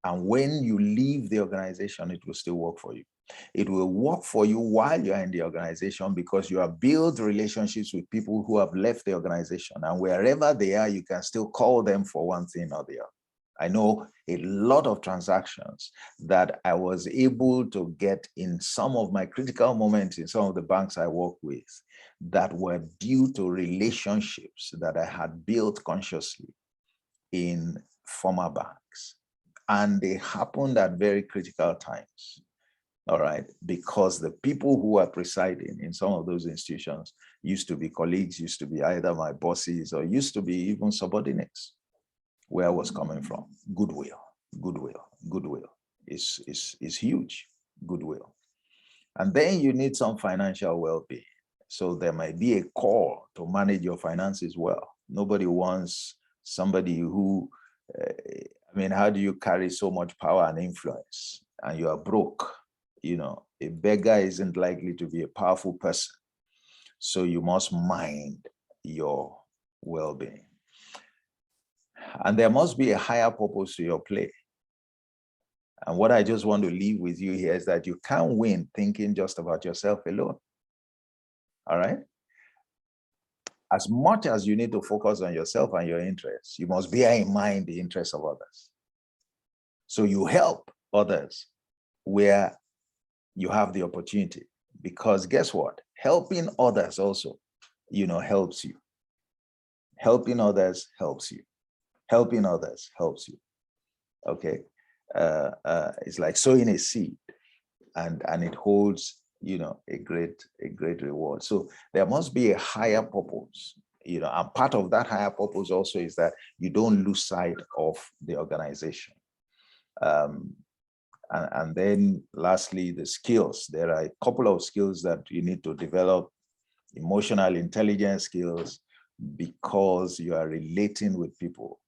And when you leave the organization, it will still work for you. It will work for you while you're in the organization because you have built relationships with people who have left the organization. And wherever they are, you can still call them for one thing or the other. I know a lot of transactions that I was able to get in some of my critical moments in some of the banks I work with that were due to relationships that I had built consciously in former banks. And they happened at very critical times, all right? Because the people who are presiding in some of those institutions used to be colleagues, used to be either my bosses, or used to be even subordinates. Where I was coming from. Goodwill is huge, goodwill. And then you need some financial well-being. So there might be a call to manage your finances well. Nobody wants somebody who, I mean, how do you carry so much power and influence and you are broke? You know, a beggar isn't likely to be a powerful person. So you must mind your well-being. And there must be a higher purpose to your play. And what I just want to leave with you here is that you can't win thinking just about yourself alone. All right? As much as you need to focus on yourself and your interests, you must bear in mind the interests of others. So you help others where you have the opportunity. Because guess what? Helping others also, you know, helps you. Helping others helps you. Helping others helps you. Okay, it's like sowing a seed, and it holds, you know, a great reward. So there must be a higher purpose, you know, and part of that higher purpose also is that you don't lose sight of the organization. And then lastly, the skills. There are a couple of skills that you need to develop. Emotional intelligence skills, because you are relating with people.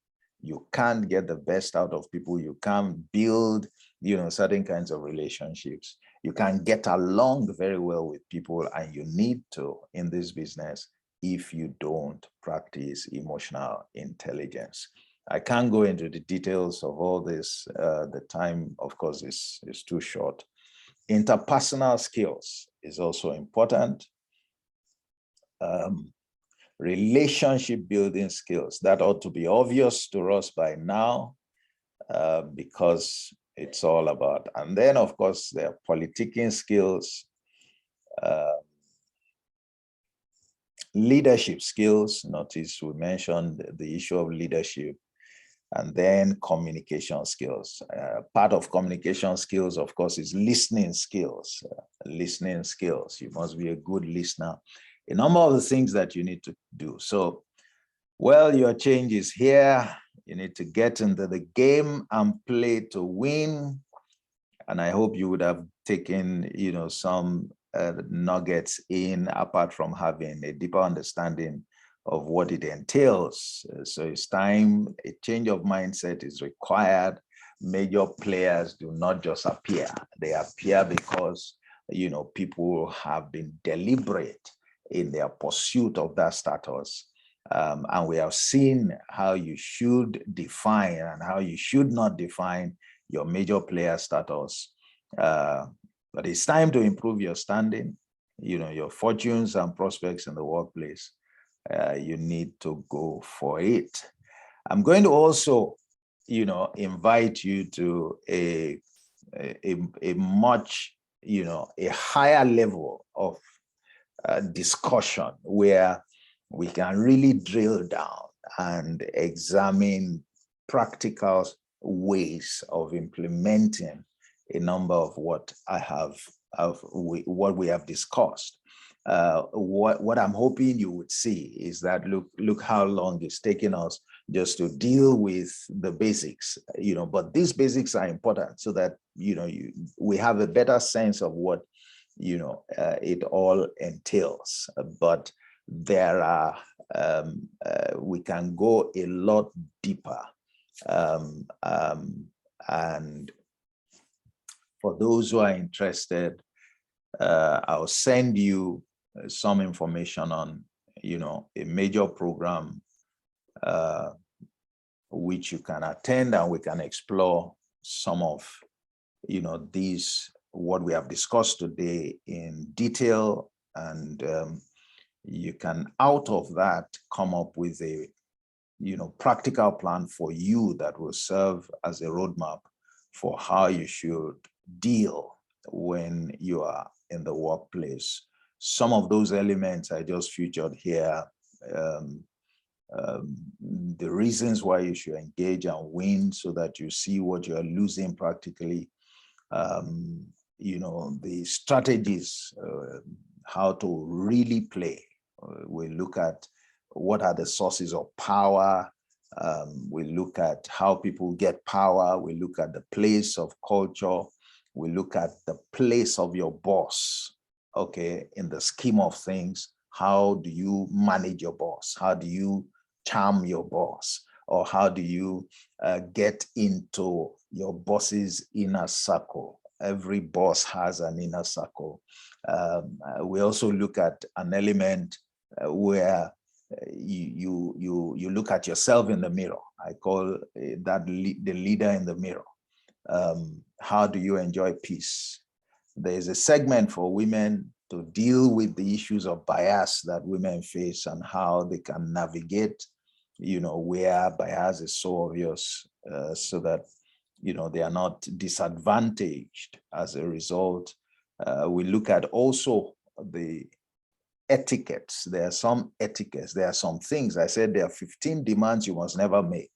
You can't get the best out of people. You can't build, you know, certain kinds of relationships. You can get along very well with people, and you need to, in this business, if you don't practice emotional intelligence. I can't go into the details of all this. The time, of course, is too short. Interpersonal skills is also important. Relationship building skills, that ought to be obvious to us by now, because it's all about. And then, of course, there are politicking skills, leadership skills. Notice we mentioned the issue of leadership. And then communication skills. Part of communication skills, of course, is listening skills. Listening skills. You must be a good listener. A number of the things that you need to do. So, well, your change is here. You need to get into the game and play to win. And I hope you would have taken, some nuggets in, apart from having a deeper understanding of what it entails. So it's time, a change of mindset is required. Major players do not just appear. They appear because, people have been deliberate in their pursuit of that status. And we have seen how you should define and how you should not define your major player status. But it's time to improve your standing, your fortunes and prospects in the workplace. You need to go for it. I'm going to also, invite you to a much, a higher level of discussion where we can really drill down and examine practical ways of implementing a number of what we have discussed. What I'm hoping you would see is that look how long it's taken us just to deal with the basics, but these basics are important so that we have a better sense of what it all entails. But there are we can go a lot deeper, and for those who are interested, I'll send you some information on, a major program which you can attend, and we can explore some of, these, what we have discussed today in detail. And you can, out of that, come up with a, practical plan for you that will serve as a roadmap for how you should deal when you are in the workplace. Some of those elements I just featured here, the reasons why you should engage and win so that you see what you're losing practically, the strategies, how to really play. We look at what are the sources of power. We look at how people get power. We look at the place of culture. We look at the place of your boss, okay, in the scheme of things. How do you manage your boss? How do you charm your boss? Or how do you get into your boss's inner circle? Every boss has an inner circle. We also look at an element where you look at yourself in the mirror. I call that the leader in the mirror. How do you enjoy peace? There's a segment for women to deal with the issues of bias that women face and how they can navigate, where bias is so obvious, so that, they are not disadvantaged as a result. We look at also the etiquettes. There are some etiquettes. There are some things. I said there are 15 demands you must never make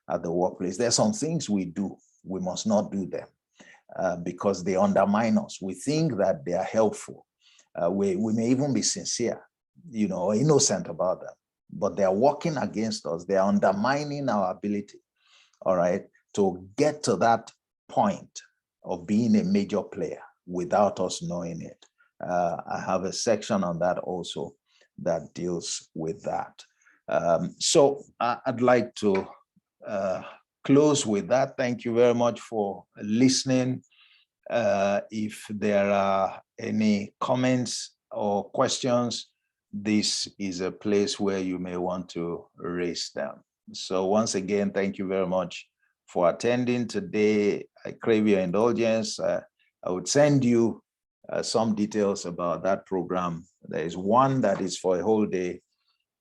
at the workplace. There are some things we do. We must not do them because they undermine us. We think that they are helpful. We may even be sincere, or innocent about them, but they are working against us. They are undermining our ability, all right, to get to that point of being a major player without us knowing it. I have a section on that also that deals with that. So I'd like to close with that. Thank you very much for listening. If there are any comments or questions, this is a place where you may want to raise them. So once again, thank you very much for attending today. I crave your indulgence. I would send you some details about that program. There is one that is for a whole day,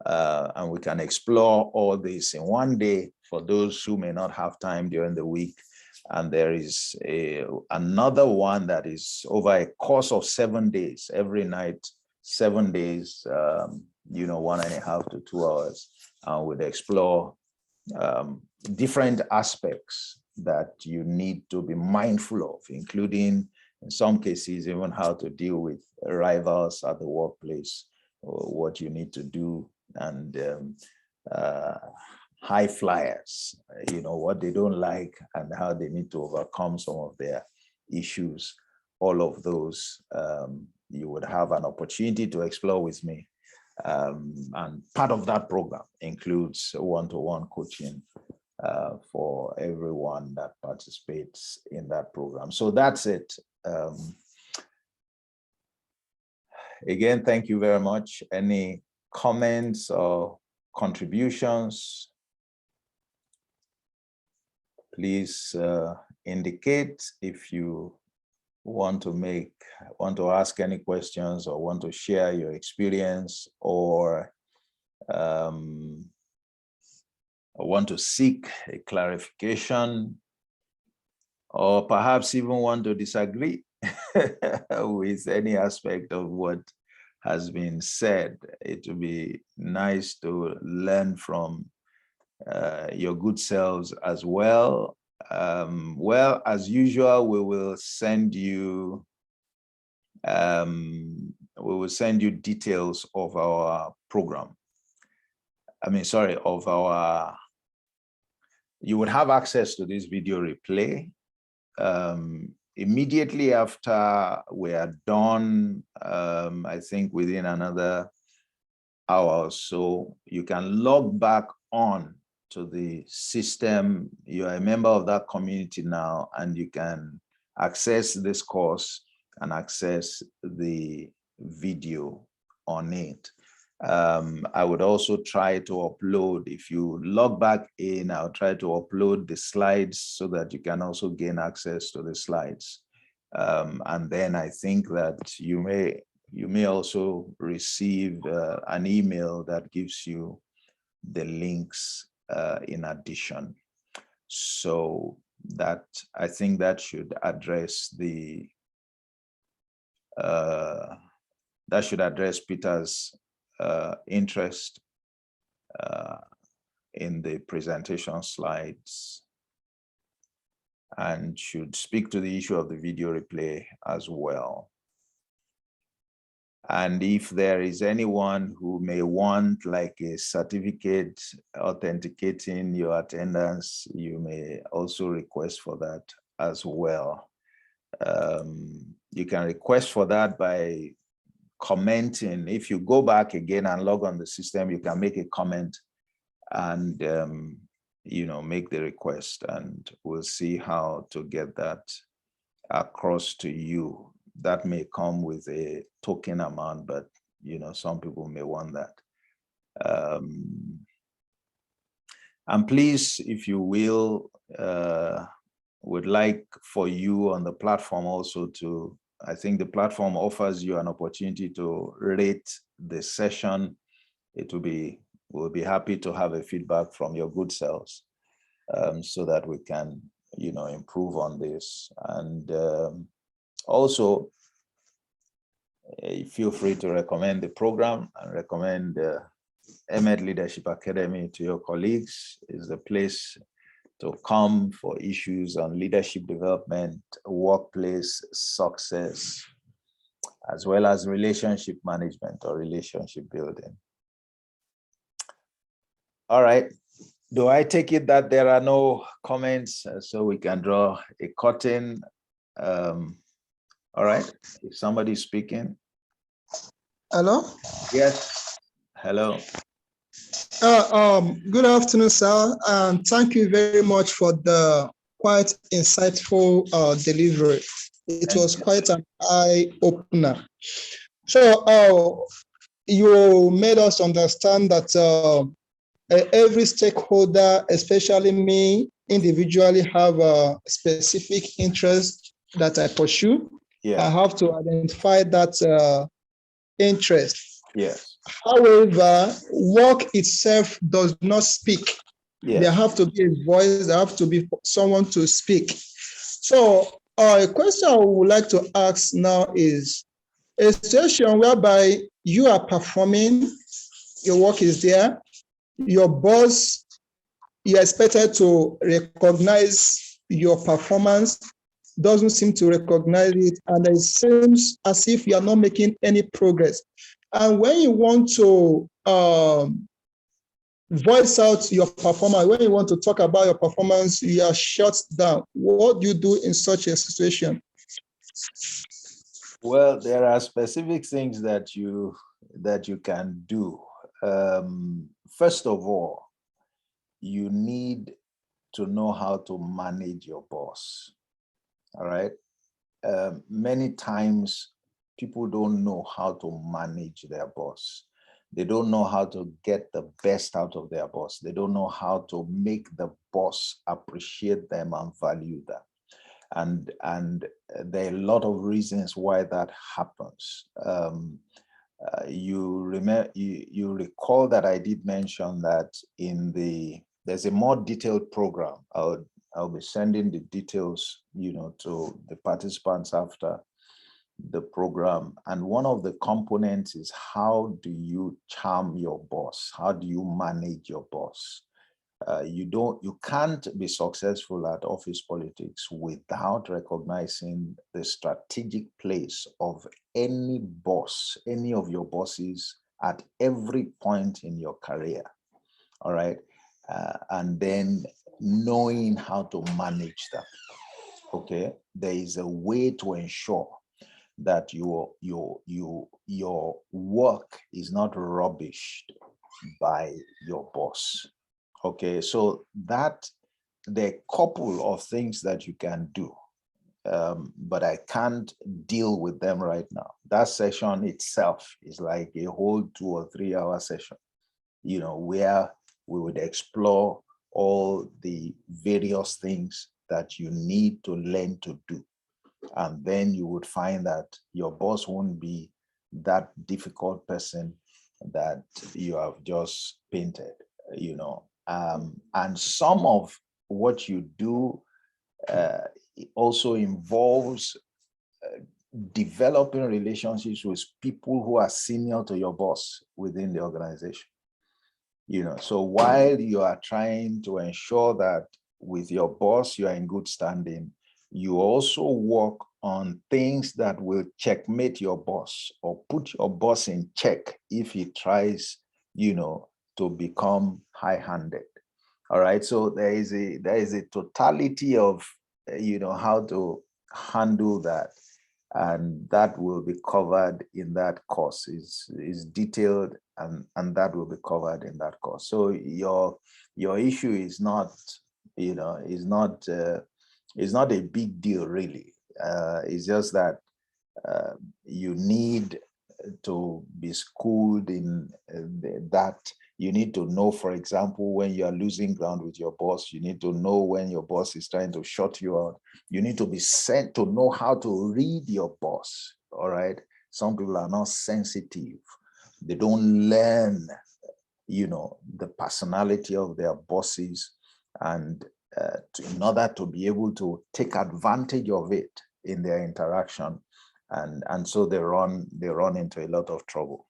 and we can explore all this in one day for those who may not have time during the week. And there is another one that is over a course of 7 days, every night, 7 days, 1.5 to 2 hours, and we'd explore different aspects that you need to be mindful of, including, in some cases, even how to deal with rivals at the workplace, or what you need to do, and high flyers, what they don't like and how they need to overcome some of their issues. All of those you would have an opportunity to explore with me. And part of that program includes one-to-one coaching for everyone that participates in that program. So that's it. Again, thank you very much. Any comments or contributions? Please indicate if you want to ask any questions or want to share your experience, or want to seek a clarification, or perhaps even want to disagree with any aspect of what has been said. It would be nice to learn from your good selves as well. Well, as usual, we will send you details of our program. You would have access to this video replay immediately after we are done. I think within another hour or so, you can log back on to the system. You are a member of that community now, and you can access this course and access the video on it. I would also try to upload, if you log back in, I'll try to upload the slides so that you can also gain access to the slides. And then I think that you may also receive an email that gives you the links in addition. So I think that should address Peter's interest in the presentation slides, and should speak to the issue of the video replay as well. And if there is anyone who may want like a certificate authenticating your attendance, you may also request for that as well. You can request for that by commenting. If you go back again and log on the system, you can make a comment and make the request, and we'll see how to get that across to you. That may come with a token amount, but some people may want that. And please, if you will, would like for you on the platform also to, I think the platform offers you an opportunity to rate the session. We'll be happy to have a feedback from your good selves, so that we can, improve on this. And also, feel free to recommend the program and recommend EMED Leadership Academy to your colleagues. It's the place to come for issues on leadership development, workplace success, as well as relationship management or relationship building. All right. Do I take it that there are no comments, so we can draw a curtain? All right. If somebody's speaking. Hello? Yes. Hello. Good afternoon, sir. Thank you very much for the quite insightful delivery. It was quite an eye-opener. So you made us understand that every stakeholder, especially me individually, have a specific interest that I pursue. Yeah. I have to identify that interest. Yes. However, work itself does not speak. Yes. There have to be a voice, there have to be someone to speak. So a question I would like to ask now is a situation whereby you are performing, your work is there, your boss, you're expected to recognize your performance, doesn't seem to recognize it, and it seems as if you are not making any progress. And when you want to voice out your performance, when you want to talk about your performance, you are shut down. What do you do in such a situation? Well, there are specific things that you can do. First of all, you need to know how to manage your boss. All right. Many times people don't know how to manage their boss. They don't know how to get the best out of their boss. They don't know how to make the boss appreciate them and value them. And there are a lot of reasons why that happens. You recall that I did mention that there's a more detailed program. I'll be sending the details, to the participants after the program. And one of the components is, how do you charm your boss? How do you manage your boss? You can't be successful at office politics without recognizing the strategic place of any boss, any of your bosses at every point in your career. All right. And then knowing how to manage them. Okay. There is a way to ensure that your work is not rubbished by your boss. Okay, so that there are a couple of things that you can do, but I can't deal with them right now. That session itself is like a whole 2 or 3 hour session, where we would explore all the various things that you need to learn to do. And then you would find that your boss won't be that difficult person that you have just painted, and some of what you do also involves developing relationships with people who are senior to your boss within the organization. So while you are trying to ensure that with your boss you are in good standing, you also work on things that will checkmate your boss or put your boss in check if he tries, to become high-handed. All right. So there is a totality of, how to handle that. And that will be covered in that course. Is detailed, and that will be covered in that course. So your issue is not, is not a big deal really. It's just that you need to be schooled in that. You need to know, for example, when you are losing ground with your boss, you need to know when your boss is trying to shut you out. You need to be sent to know how to read your boss. All right. Some people are not sensitive. They don't learn, the personality of their bosses, and in order to be able to take advantage of it in their interaction. And so they run into a lot of trouble.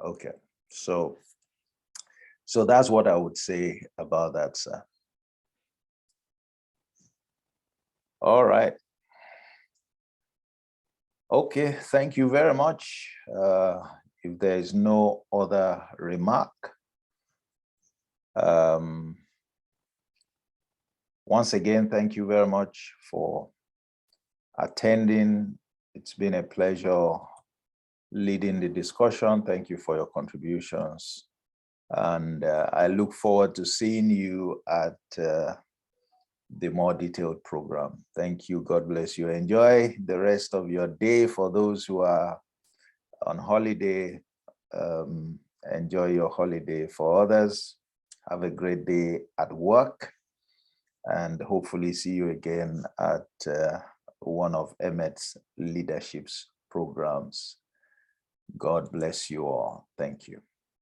Okay. So that's what I would say about that, sir. All right. Okay, thank you very much. If there is no other remark, once again, thank you very much for attending. It's been a pleasure leading the discussion. Thank you for your contributions. And I look forward to seeing you at the more detailed program. Thank you. God bless you. Enjoy the rest of your day. For those who are on holiday, Enjoy your holiday. For others, have a great day at work, and hopefully see you again at one of Emmet's leadership's programs. God bless you all. Thank you.